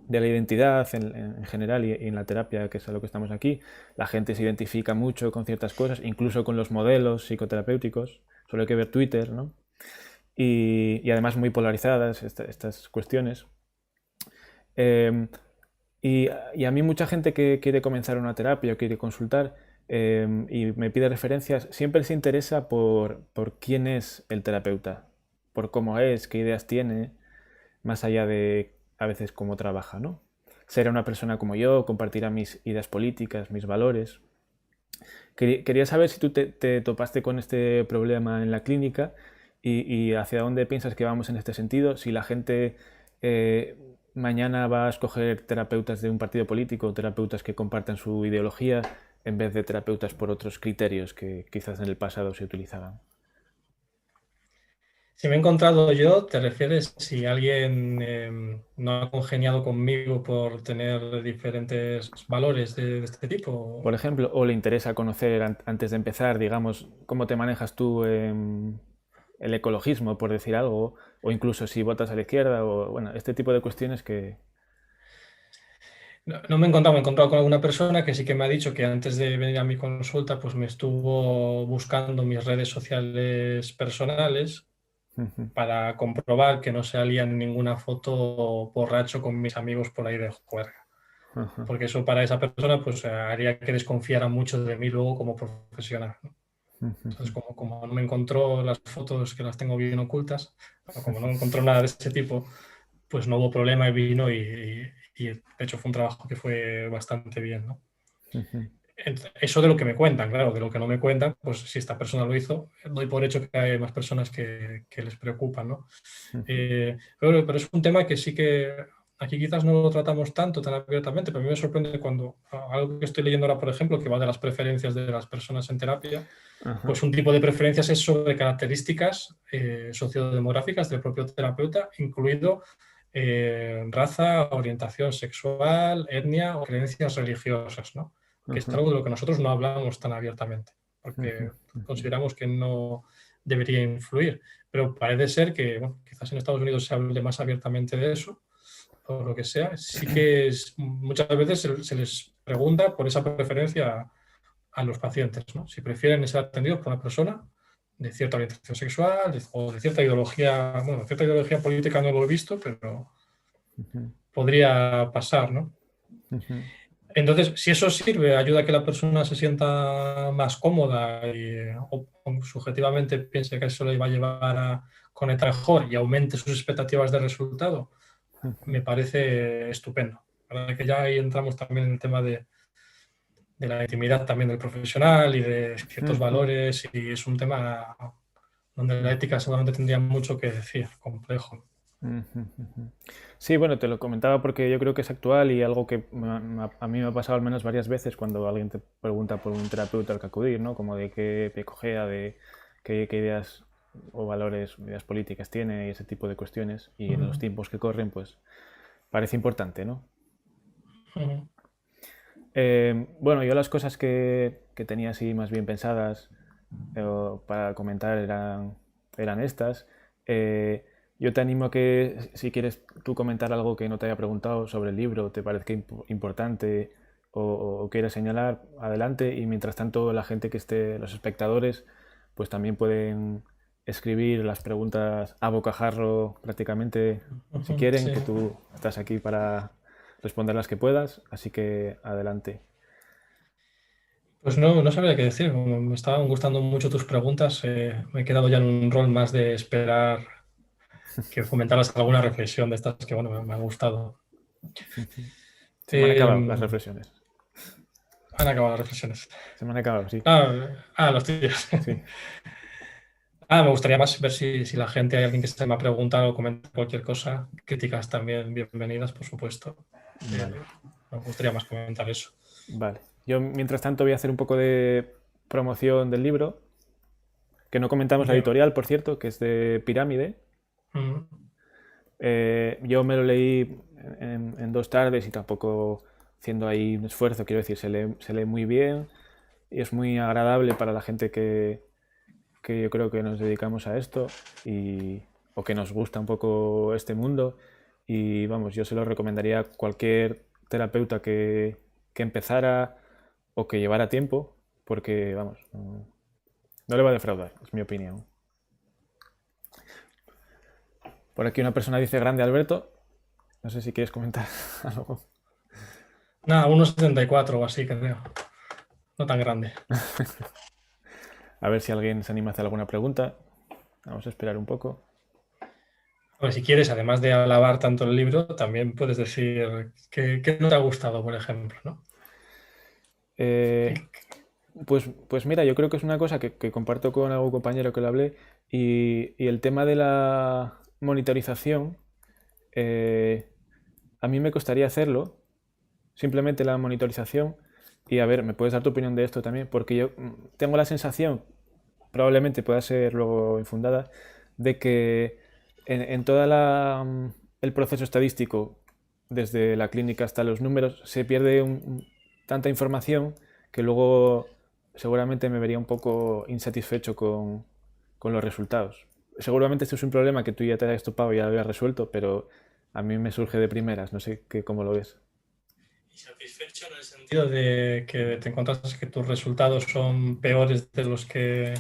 la identidad en general y en la terapia, que es a lo que estamos aquí. La gente se identifica mucho con ciertas cosas, incluso con los modelos psicoterapéuticos. Solo hay que ver Twitter, ¿no? Y además muy polarizadas estas cuestiones. Eh, y a mí mucha gente que quiere comenzar una terapia o quiere consultar y me pide referencias, siempre se interesa por quién es el terapeuta, por cómo es, qué ideas tiene, más allá de a veces cómo trabaja, ¿no? Será una persona como yo, compartirá mis ideas políticas, mis valores. Quería saber si tú te topaste con este problema en la clínica y hacia dónde piensas que vamos en este sentido, si la gente eh, mañana va a escoger terapeutas de un partido político o terapeutas que compartan su ideología en vez de terapeutas por otros criterios que quizás en el pasado se utilizaban. Si me he encontrado yo, ¿te refieres si alguien no ha congeniado conmigo por tener diferentes valores de este tipo? Por ejemplo, o le interesa conocer antes de empezar, digamos, cómo te manejas tú en el ecologismo, por decir algo, o incluso si votas a la izquierda, o bueno, este tipo de cuestiones que... No, no me he encontrado con alguna persona que sí que me ha dicho que antes de venir a mi consulta, pues me estuvo buscando mis redes sociales personales para comprobar que no salía en ninguna foto borracho con mis amigos por ahí de juerga. Porque eso para esa persona pues haría que desconfiara mucho de mí luego como profesional, ¿no? Entonces, como no me encontró las fotos que las tengo bien ocultas, como no encontró nada de ese tipo, pues no hubo problema y vino y de hecho fue un trabajo que fue bastante bien, ¿no? Eso de lo que me cuentan, claro, de lo que no me cuentan, pues si esta persona lo hizo, doy por hecho que hay más personas que les preocupan, ¿no? Pero es un tema que sí que aquí quizás no lo tratamos tanto, tan abiertamente, pero a mí me sorprende cuando algo que estoy leyendo ahora, por ejemplo, que va de las preferencias de las personas en terapia, Ajá. pues un tipo de preferencias es sobre características sociodemográficas del propio terapeuta, incluido raza, orientación sexual, etnia o creencias religiosas, ¿no? Que es algo de lo que nosotros no hablamos tan abiertamente, porque consideramos que no debería influir. Pero parece ser que, bueno, quizás en Estados Unidos se hable más abiertamente de eso, o lo que sea. Sí que muchas veces se les pregunta por esa preferencia a los pacientes, ¿no? Si prefieren ser atendidos por una persona de cierta orientación sexual o de cierta ideología, bueno, cierta ideología política no lo he visto, pero podría pasar, ¿no? Entonces, si eso sirve, ayuda a que la persona se sienta más cómoda o subjetivamente piense que eso le va a llevar a conectar mejor y aumente sus expectativas de resultado, me parece estupendo. La verdad que ya ahí entramos también en el tema de la intimidad también del profesional y de ciertos valores, y es un tema donde la ética seguramente tendría mucho que decir, complejo. Sí, bueno, te lo comentaba porque yo creo que es actual y algo que a mí me ha pasado al menos varias veces cuando alguien te pregunta por un terapeuta al que acudir, ¿no? Como de qué picogea, de qué ideas o valores, ideas políticas tiene y ese tipo de cuestiones. Y en los tiempos que corren, pues parece importante, ¿no? Bueno, yo las cosas que tenía así más bien pensadas para comentar eran estas. Yo te animo a que si quieres tú comentar algo que no te haya preguntado sobre el libro, te parezca importante o quieras señalar, adelante. Y mientras tanto la gente que esté, los espectadores, pues también pueden escribir las preguntas a bocajarro prácticamente si quieren, Sí. que tú estás aquí para responder las que puedas, así que adelante. Pues no, no sabría qué decir. Como me estaban gustando mucho tus preguntas, me he quedado ya en un rol más de esperar que comentaras alguna reflexión de estas que, bueno, me ha gustado. Se me han Eh, acabado las reflexiones. Han acabado las reflexiones. Se me han acabado, sí. Los tuyos. Sí, Me gustaría más ver si la gente, hay alguien que se me ha preguntado o comenta cualquier cosa. Críticas también bienvenidas, por supuesto. vale, Me gustaría más comentar eso. vale. Yo mientras tanto voy a hacer un poco de promoción del libro, que no comentamos la Bien. editorial, por cierto, que es de Pirámide. Mm. Yo me lo leí en 2 tardes y tampoco haciendo ahí un esfuerzo, quiero decir, se lee muy bien y es muy agradable para la gente que yo creo que nos dedicamos a esto o que nos gusta un poco este mundo. Y vamos, yo se lo recomendaría a cualquier terapeuta que empezara o que llevara tiempo, porque vamos, no le va a defraudar, es mi opinión. Por aquí una persona dice grande Alberto. No sé si quieres comentar algo. Nada, 1,74 o así, creo. No tan grande. A ver si alguien se anima a hacer alguna pregunta. Vamos a esperar un poco. A ver, si quieres, además de alabar tanto el libro, también puedes decir qué no te ha gustado, por ejemplo, ¿no? Eh, pues mira, yo creo que es una cosa que comparto con algún compañero que lo hablé y el tema de la monitorización, eh, a mí me costaría hacerlo, simplemente la monitorización, y a ver, me puedes dar tu opinión de esto también, porque yo tengo la sensación, probablemente pueda ser luego infundada, de que en toda el proceso estadístico, desde la clínica hasta los números, se pierde tanta información que luego seguramente me vería un poco insatisfecho con los resultados. Seguramente esto es un problema que tú ya te hayas topado y ya lo habías resuelto, pero a mí me surge de primeras, no sé cómo lo ves. Y satisfecho en el sentido de que te encuentras que tus resultados son peores de los que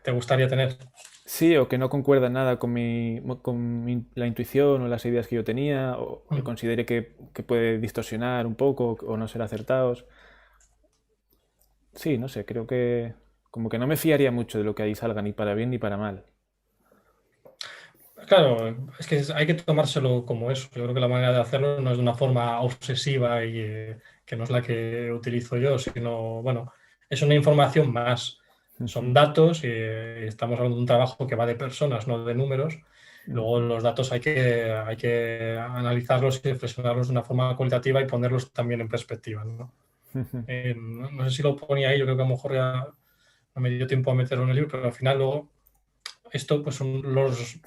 te gustaría tener. Sí, o que no concuerda nada la intuición o las ideas que yo tenía, o que Mm. considere que puede distorsionar un poco o no ser acertados. Sí, no sé, creo que como que no me fiaría mucho de lo que ahí salga, ni para bien ni para mal. Claro, es que hay que tomárselo como eso. Yo creo que la manera de hacerlo no es de una forma obsesiva y que no es la que utilizo yo, sino, bueno, es una información más. Son datos y estamos hablando de un trabajo que va de personas, no de números. Luego los datos hay que analizarlos y reflexionarlos de una forma cualitativa y ponerlos también en perspectiva, ¿no? No sé si lo ponía ahí, yo creo que a lo mejor ya no me dio tiempo a meterlo en el libro, pero al final luego esto pues son los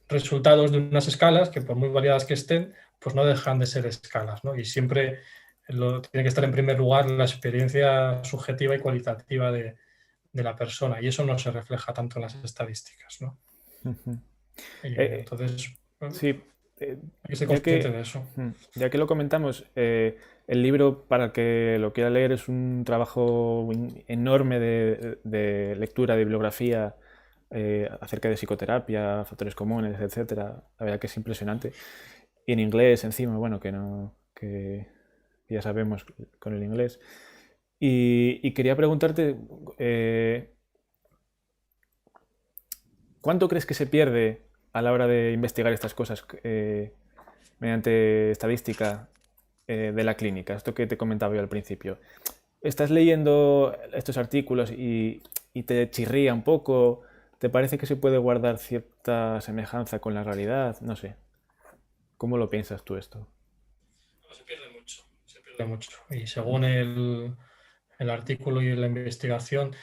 resultados de unas escalas que por muy variadas que estén, pues no dejan de ser escalas, ¿no? Y siempre tiene que estar en primer lugar la experiencia subjetiva y cualitativa de la persona, y eso no se refleja tanto en las estadísticas, ¿no? Y Eh, entonces, sí, hay que ser ya consciente que, de eso. ya que lo comentamos, el libro, para el que lo quiera leer, es un trabajo enorme de lectura, de bibliografía acerca de psicoterapia, factores comunes, etcétera. La verdad que es impresionante. Y en inglés encima, bueno, que no, que ya sabemos con el inglés. Y quería preguntarte, eh, ¿cuánto crees que se pierde a la hora de investigar estas cosas? mediante estadística de la clínica, esto que te comentaba yo al principio. ¿Estás leyendo estos artículos y te chirría un poco? ¿Te parece que se puede guardar cierta semejanza con la realidad? No sé. ¿Cómo lo piensas tú esto? Se pierde mucho, se pierde mucho. Y según el artículo y la investigación,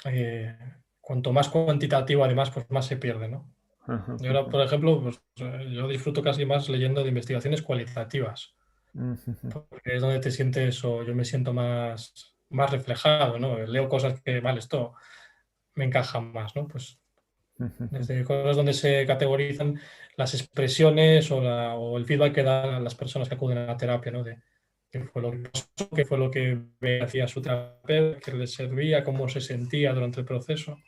eh, cuanto más cuantitativo además, pues más se pierde, ¿no? Y ahora, por ejemplo, pues, yo disfruto casi más leyendo de investigaciones cualitativas, porque es donde te sientes, o yo me siento más reflejado, ¿no? Leo cosas que, vale, esto me encaja más, ¿no? Pues desde cosas donde se categorizan las expresiones o el feedback que dan las personas que acuden a la terapia, ¿no? De qué fue lo que pasó, qué fue lo que hacía su terapeuta, qué le servía, cómo se sentía durante el proceso.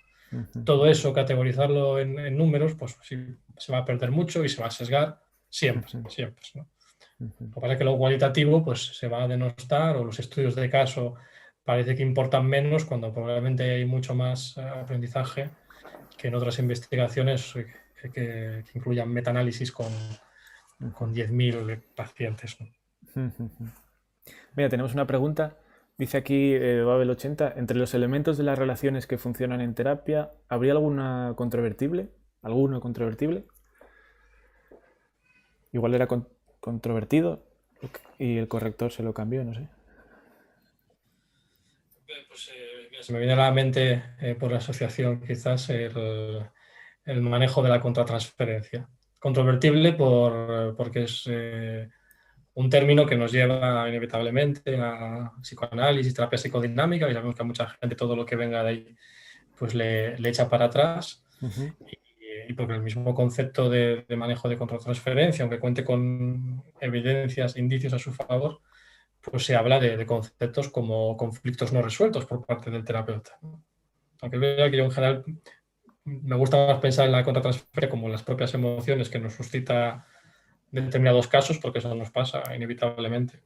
Todo eso, categorizarlo en números, pues sí, se va a perder mucho y se va a sesgar siempre, siempre, ¿no? Lo que pasa es que lo cualitativo pues, se va a denostar o los estudios de caso parece que importan menos cuando probablemente hay mucho más aprendizaje que en otras investigaciones que incluyan metaanálisis con 10.000 pacientes, ¿no? Mira, tenemos una pregunta. Dice aquí Babel 80, entre los elementos de las relaciones que funcionan en terapia, ¿habría alguna controvertible? ¿Alguno controvertible? Igual era controvertido y el corrector se lo cambió, no sé. Pues, se me viene a la mente por la asociación quizás el manejo de la contratransferencia. Controvertible porque es un término que nos lleva inevitablemente a psicoanálisis, terapia psicodinámica, y sabemos que a mucha gente todo lo que venga de ahí pues le echa para atrás. Y porque el mismo concepto de manejo de contratransferencia, aunque cuente con evidencias, indicios a su favor, pues se habla de conceptos como conflictos no resueltos por parte del terapeuta. Aunque es verdad que yo en general me gusta más pensar en la contratransferencia como las propias emociones que nos suscita determinados casos, porque eso nos pasa inevitablemente,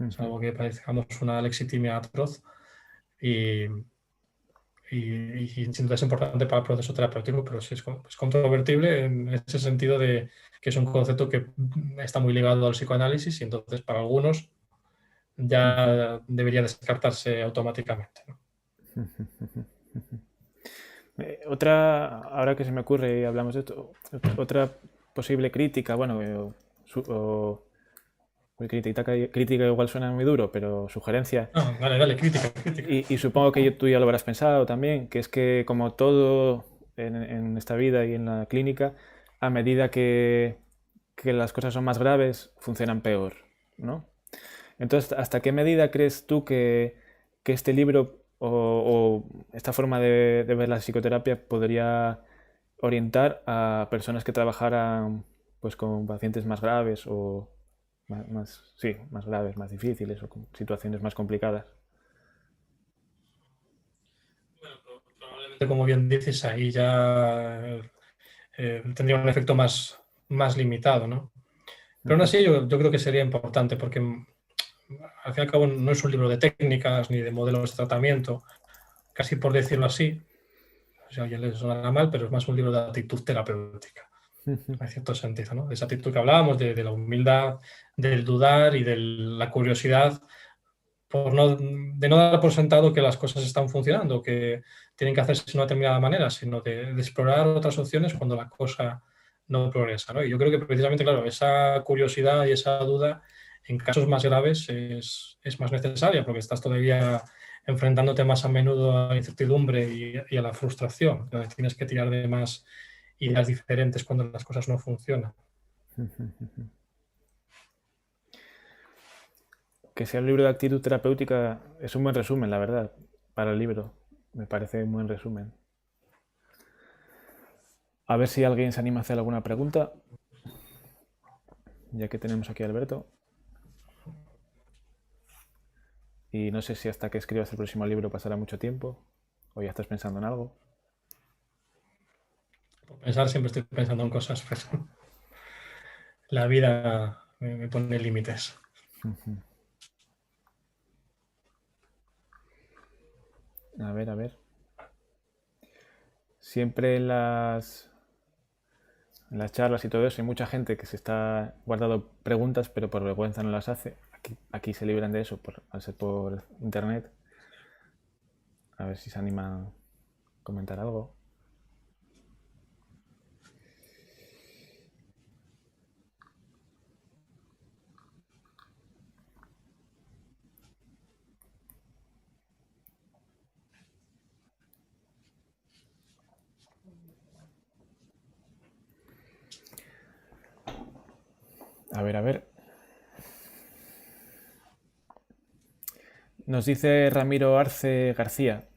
salvo que padezcamos una lexitimia atroz y, sin duda es importante para el proceso terapéutico, pero sí es controvertible en ese sentido de que es un concepto que está muy ligado al psicoanálisis y entonces para algunos ya debería descartarse automáticamente, ¿no? Ahora que se me ocurre y hablamos de esto, otra posible crítica, bueno, crítica igual suena muy duro, pero sugerencia, Ah, dale, dale, crítica, crítica. y supongo que tú ya lo habrás pensado también, que es que como todo en esta vida y en la clínica, a medida que las cosas son más graves, funcionan peor, ¿no? Entonces, ¿hasta qué medida crees tú que este libro o esta forma de ver la psicoterapia podría orientar a personas que trabajaran pues con pacientes más graves o sí, más graves, más difíciles o con situaciones más complicadas? Bueno, probablemente, como bien dices, ahí ya tendría un efecto más limitado, ¿no? Pero aún así yo creo que sería importante porque al fin y al cabo no es un libro de técnicas ni de modelos de tratamiento, casi por decirlo así, si a alguien le sonará mal, pero es más un libro de actitud terapéutica, en cierto sentido, ¿no? De esa actitud que hablábamos, de la humildad, del dudar y de la curiosidad, de no dar por sentado que las cosas están funcionando, que tienen que hacerse de una determinada manera, sino de explorar otras opciones cuando la cosa no progresa, ¿no? Y yo creo que precisamente, claro, esa curiosidad y esa duda en casos más graves es más necesaria porque estás todavía enfrentándote más a menudo a la incertidumbre y a la frustración, donde tienes que tirar de más ideas diferentes cuando las cosas no funcionan. Que sea un libro de actitud terapéutica es un buen resumen, la verdad, para el libro. Me parece un buen resumen. A ver si alguien se anima a hacer alguna pregunta, ya que tenemos aquí a Alberto. Y no sé si hasta que escribas el próximo libro pasará mucho tiempo, o ya estás pensando en algo. Por pensar, siempre estoy pensando en cosas, pero la vida me pone límites. A ver, a ver. Siempre en las... en las charlas y todo eso, hay mucha gente que se está guardando preguntas, pero por vergüenza no las hace. Aquí se libran de eso al ser por internet. A ver si se animan a comentar algo. A ver, a ver. Nos dice Ramiro Arce García.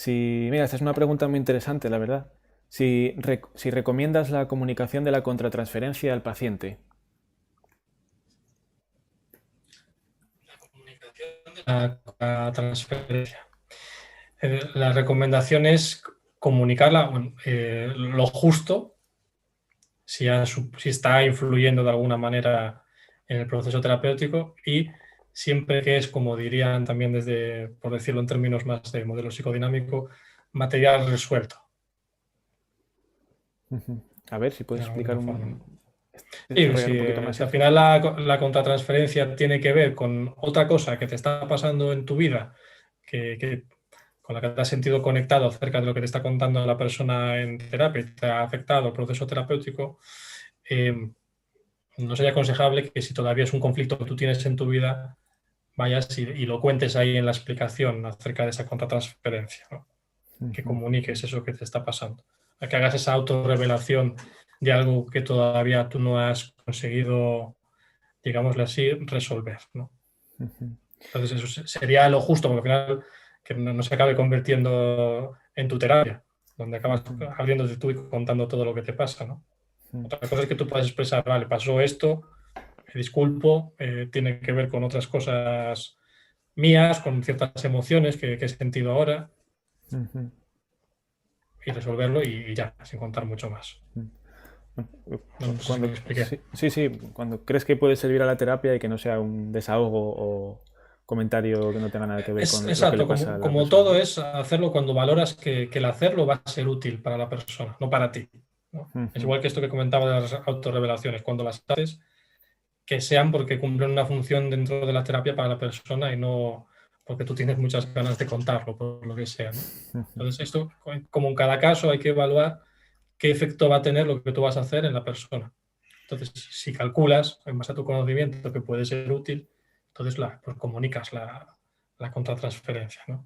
Mira, esta es una pregunta muy interesante, la verdad. Si recomiendas la comunicación de la contratransferencia al paciente. La transferencia. La recomendación es comunicarla lo justo, si está influyendo de alguna manera en el proceso terapéutico, y siempre que es, como dirían también por decirlo en términos más de modelo psicodinámico, material resuelto. A ver si puedes explicar un poquito más. Si al final la contratransferencia tiene que ver con otra cosa que te está pasando en tu vida, con la que te has sentido conectado acerca de lo que te está contando la persona en terapia y te ha afectado el proceso terapéutico, no sería aconsejable que si todavía es un conflicto que tú tienes en tu vida, vayas y lo cuentes ahí en la explicación acerca de esa contratransferencia, ¿no? Que comuniques eso que te está pasando, a que hagas esa autorrevelación de algo que todavía tú no has conseguido, digámosle así, resolver, ¿no? Entonces eso sería lo justo, porque al final que no se acabe convirtiendo en tu terapia, donde acabas abriéndote tú y contando todo lo que te pasa, ¿no? Otra cosa es que tú puedas expresar, vale, pasó esto, me disculpo, tiene que ver con otras cosas mías, con ciertas emociones que he sentido ahora, y resolverlo y ya, sin contar mucho más. No sé si me expliqué. Sí, cuando crees que puede servir a la terapia y que no sea un desahogo o comentario que no tenga nada que ver con Exacto, lo que le pasa a la como persona. todo es hacerlo cuando valoras que el hacerlo va a ser útil para la persona, no para ti, ¿no? Es igual que esto que comentaba de las autorrevelaciones, cuando las haces, que sean porque cumplen una función dentro de la terapia para la persona y no porque tú tienes muchas ganas de contarlo, por lo que sea, ¿no? Entonces, esto, como en cada caso, hay que evaluar qué efecto va a tener lo que tú vas a hacer en la persona. Entonces, si calculas, en base a tu conocimiento, que puede ser útil, entonces pues comunicas la contratransferencia, ¿no?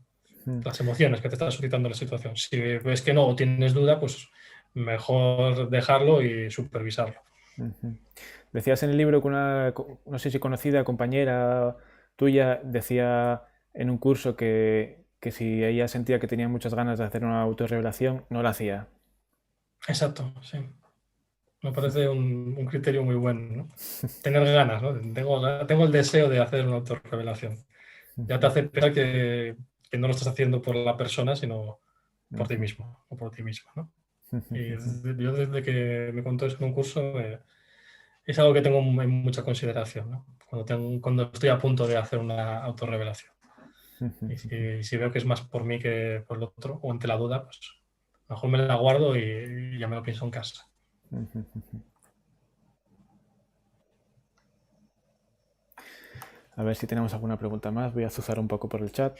Las emociones que te está suscitando la situación. Si ves que no o tienes duda, pues mejor dejarlo y supervisarlo. Decías en el libro que no sé si conocida compañera tuya decía en un curso que si ella sentía que tenía muchas ganas de hacer una autorrevelación, no la hacía. Exacto, sí. Me parece un criterio muy bueno, ¿no? Tener ganas, ¿no? Tengo el deseo de hacer una autorrevelación. Ya te hace pensar que no lo estás haciendo por la persona, sino por ti mismo o por ti misma, ¿no? Y yo desde que me contó eso en un curso, es algo que tengo en mucha consideración, ¿no? Cuando estoy a punto de hacer una autorrevelación. Y si veo que es más por mí que por el otro, o ante la duda, pues mejor me la guardo y ya me lo pienso en casa. A ver si tenemos alguna pregunta más. Voy a azuzar un poco por el chat.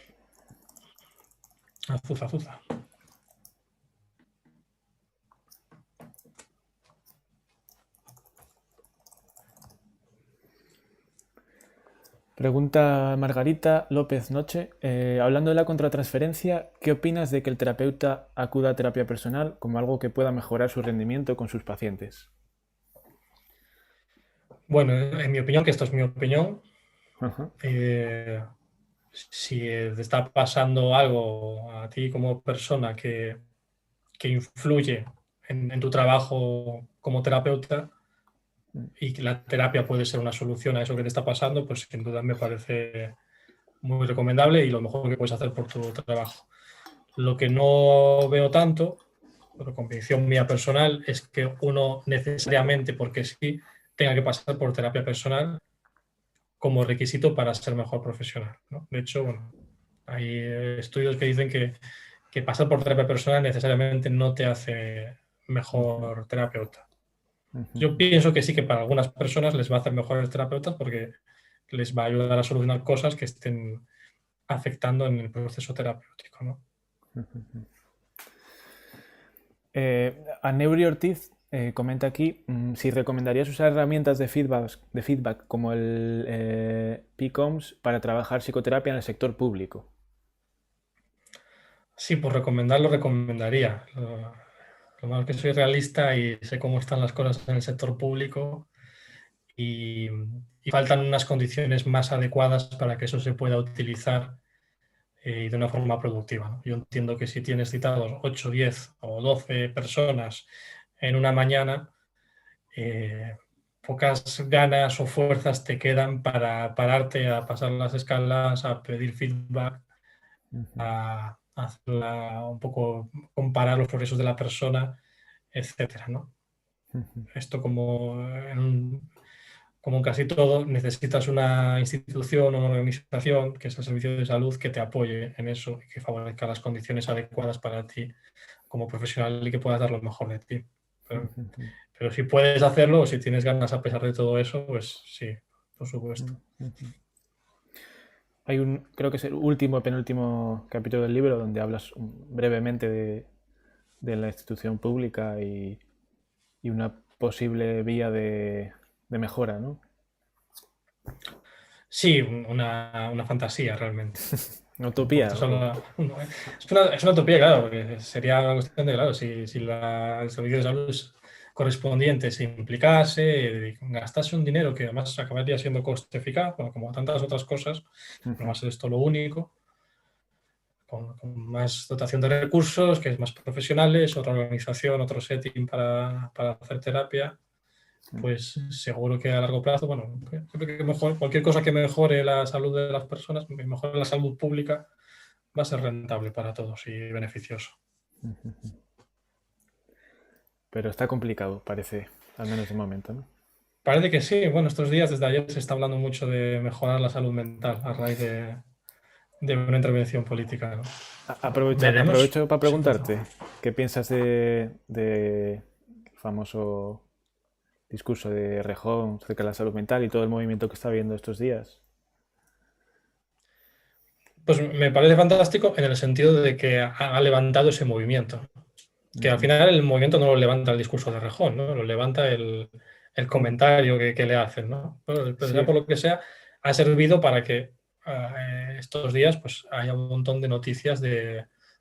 Azuza. Pregunta Margarita López Noche. Hablando de la contratransferencia, ¿qué opinas de que el terapeuta acuda a terapia personal como algo que pueda mejorar su rendimiento con sus pacientes? Bueno, en mi opinión, que esto es mi opinión, Ajá. Si te está pasando algo a ti como persona que influye en tu trabajo como terapeuta y que la terapia puede ser una solución a eso que te está pasando, pues sin duda me parece muy recomendable y lo mejor que puedes hacer por tu trabajo. Lo que no veo tanto, por convicción mía personal, es que uno necesariamente, porque sí, tenga que pasar por terapia personal como requisito para ser mejor profesional, ¿no? De hecho, bueno, hay estudios que dicen que pasar por terapia personal necesariamente no te hace mejor terapeuta. Yo pienso que sí, que para algunas personas les va a hacer mejores terapeutas porque les va a ayudar a solucionar cosas que estén afectando en el proceso terapéutico, ¿no? A Neuri Ortiz comenta aquí si recomendarías usar herramientas de feedback como el PCOMS para trabajar psicoterapia en el sector público. Sí, por recomendarlo, recomendaría. Lo malo que soy realista y sé cómo están las cosas en el sector público y faltan unas condiciones más adecuadas para que eso se pueda utilizar de una forma productiva, ¿no? Yo entiendo que si tienes citados 8, 10 o 12 personas en una mañana, pocas ganas o fuerzas te quedan para pararte a pasar las escalas, a pedir feedback, a hacerla un poco, comparar los progresos de la persona, etcétera, ¿no? Esto como en casi todo, necesitas una institución o una organización, que es el servicio de salud, que te apoye en eso y que favorezca las condiciones adecuadas para ti como profesional y que puedas dar lo mejor de ti. Pero si puedes hacerlo o si tienes ganas a pesar de todo eso, pues sí, por supuesto. Hay creo que es el último, penúltimo capítulo del libro donde hablas brevemente de la institución pública y una posible vía de mejora, ¿no? Sí, una fantasía realmente. Una utopía. Es una utopía, claro, porque sería una cuestión de, claro, si el servicio de salud correspondiente se implicase, gastase un dinero que además acabaría siendo coste eficaz, bueno, como tantas otras cosas, no va a ser esto lo único, con más dotación de recursos, que es más profesionales, otra organización, otro setting para hacer terapia, pues seguro que a largo plazo, bueno, creo que cualquier cosa que mejore la salud de las personas, mejore la salud pública, va a ser rentable para todos y beneficioso. Pero está complicado, parece, al menos de momento, ¿no? Parece que sí. Bueno, estos días, desde ayer, se está hablando mucho de mejorar la salud mental a raíz de una intervención política, ¿no? Veremos. Aprovecho para Sí, preguntarte, ¿qué piensas de el famoso discurso de Rejón acerca de la salud mental y todo el movimiento que está habiendo estos días? pues me parece fantástico en el sentido de que ha levantado ese movimiento. Que al final el movimiento no lo levanta el discurso de Rejón, ¿no? Lo levanta el comentario que le hacen, ¿no? Pero sea Sí. por lo que sea, ha servido para que estos días pues, haya un montón de noticias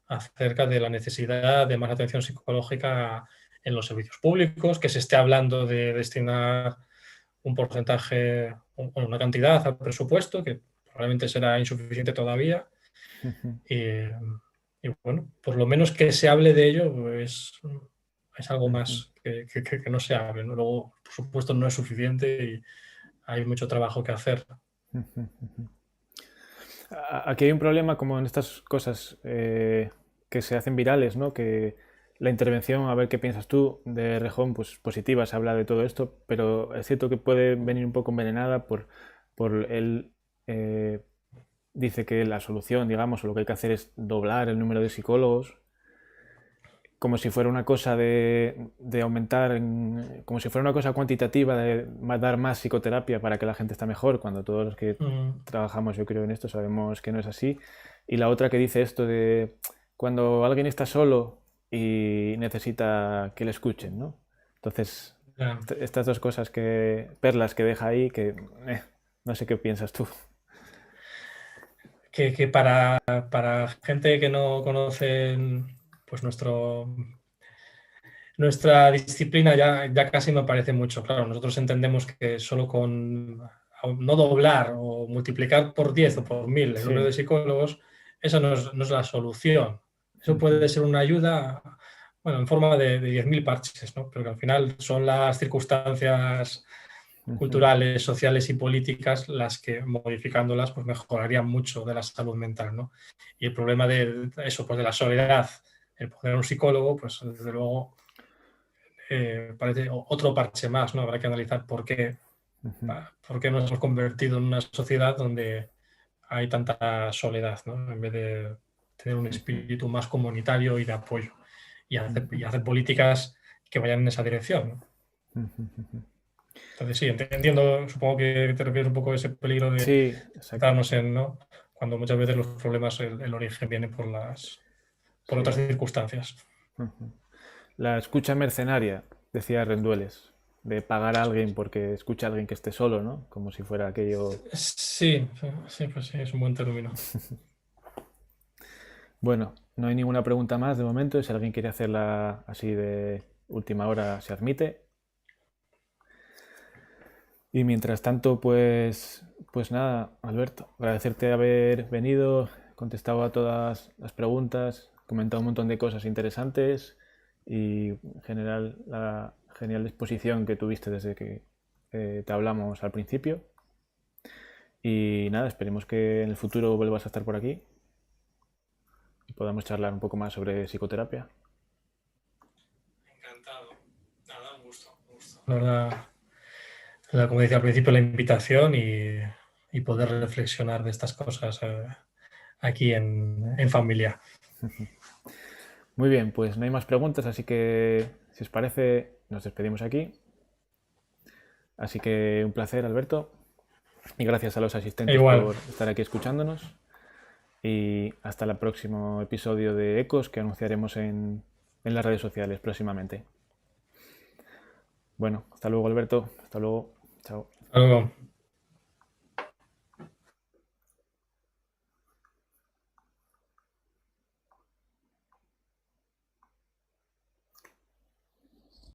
acerca de la necesidad de más atención psicológica en los servicios públicos, que se esté hablando de destinar un porcentaje, una cantidad al presupuesto, que probablemente será insuficiente todavía. Y bueno, por lo menos que se hable de ello pues, es algo más que no se hable, ¿no? Luego, por supuesto, no es suficiente y hay mucho trabajo que hacer. Aquí hay un problema como en estas cosas que se hacen virales, ¿no? Que la intervención, a ver qué piensas tú, de Rejón, pues positiva, se habla de todo esto, pero es cierto que puede venir un poco envenenada por él dice que la solución, digamos, o lo que hay que hacer es doblar el número de psicólogos, como si fuera una cosa de aumentar, como si fuera una cosa cuantitativa de dar más psicoterapia para que la gente esté mejor, cuando todos los que trabajamos, yo creo, en esto sabemos que no es así. Y la otra que dice esto de cuando alguien está solo y necesita que le escuchen, ¿no? Entonces, Ya. estas dos cosas perlas que deja ahí, que no sé qué piensas tú. Que para gente que no conoce pues nuestra disciplina ya casi me parece mucho. Claro, nosotros entendemos que solo con no doblar o multiplicar por 10 o por 1000 el número Sí. de psicólogos, esa no es la solución. Eso puede ser una ayuda, bueno, en forma de 10.000 parches, ¿no? Pero que al final son las circunstancias culturales, sociales y políticas las que modificándolas pues mejorarían mucho de la salud mental, ¿no? Y el problema de eso, pues de la soledad, el poner un psicólogo, pues desde luego parece otro parche más, ¿no? Habrá que analizar por qué nos hemos convertido en una sociedad donde hay tanta soledad, ¿no? En vez de tener un espíritu más comunitario y de apoyo y hacer políticas que vayan en esa dirección, ¿no? Entonces sí, entiendo, supongo que te refieres un poco a ese peligro de Sí, exacto. darnos en, ¿no? Cuando muchas veces los problemas, el origen viene por otras Sí. circunstancias. La escucha mercenaria, decía Rendueles, de pagar a alguien porque escucha a alguien que esté solo, ¿no? Como si fuera aquello. Sí, sí, pues sí, es un buen término. Bueno, no hay ninguna pregunta más de momento. Si alguien quiere hacerla así de última hora, se admite. Y mientras tanto, pues nada, Alberto, agradecerte haber venido, contestado a todas las preguntas, comentado un montón de cosas interesantes y en general la genial exposición que tuviste desde que te hablamos al principio. Y nada, esperemos que en el futuro vuelvas a estar por aquí y podamos charlar un poco más sobre psicoterapia. Encantado. Nada, un gusto, un gusto. La verdad, como decía al principio, la invitación y poder reflexionar de estas cosas aquí en familia. Muy bien, pues no hay más preguntas, así que si os parece, nos despedimos aquí. Así que un placer, Alberto, y gracias a los asistentes Igual, por estar aquí escuchándonos. Y hasta el próximo episodio de Ecos que anunciaremos en las redes sociales próximamente. Bueno, hasta luego, Alberto. Hasta luego. Chao. algo.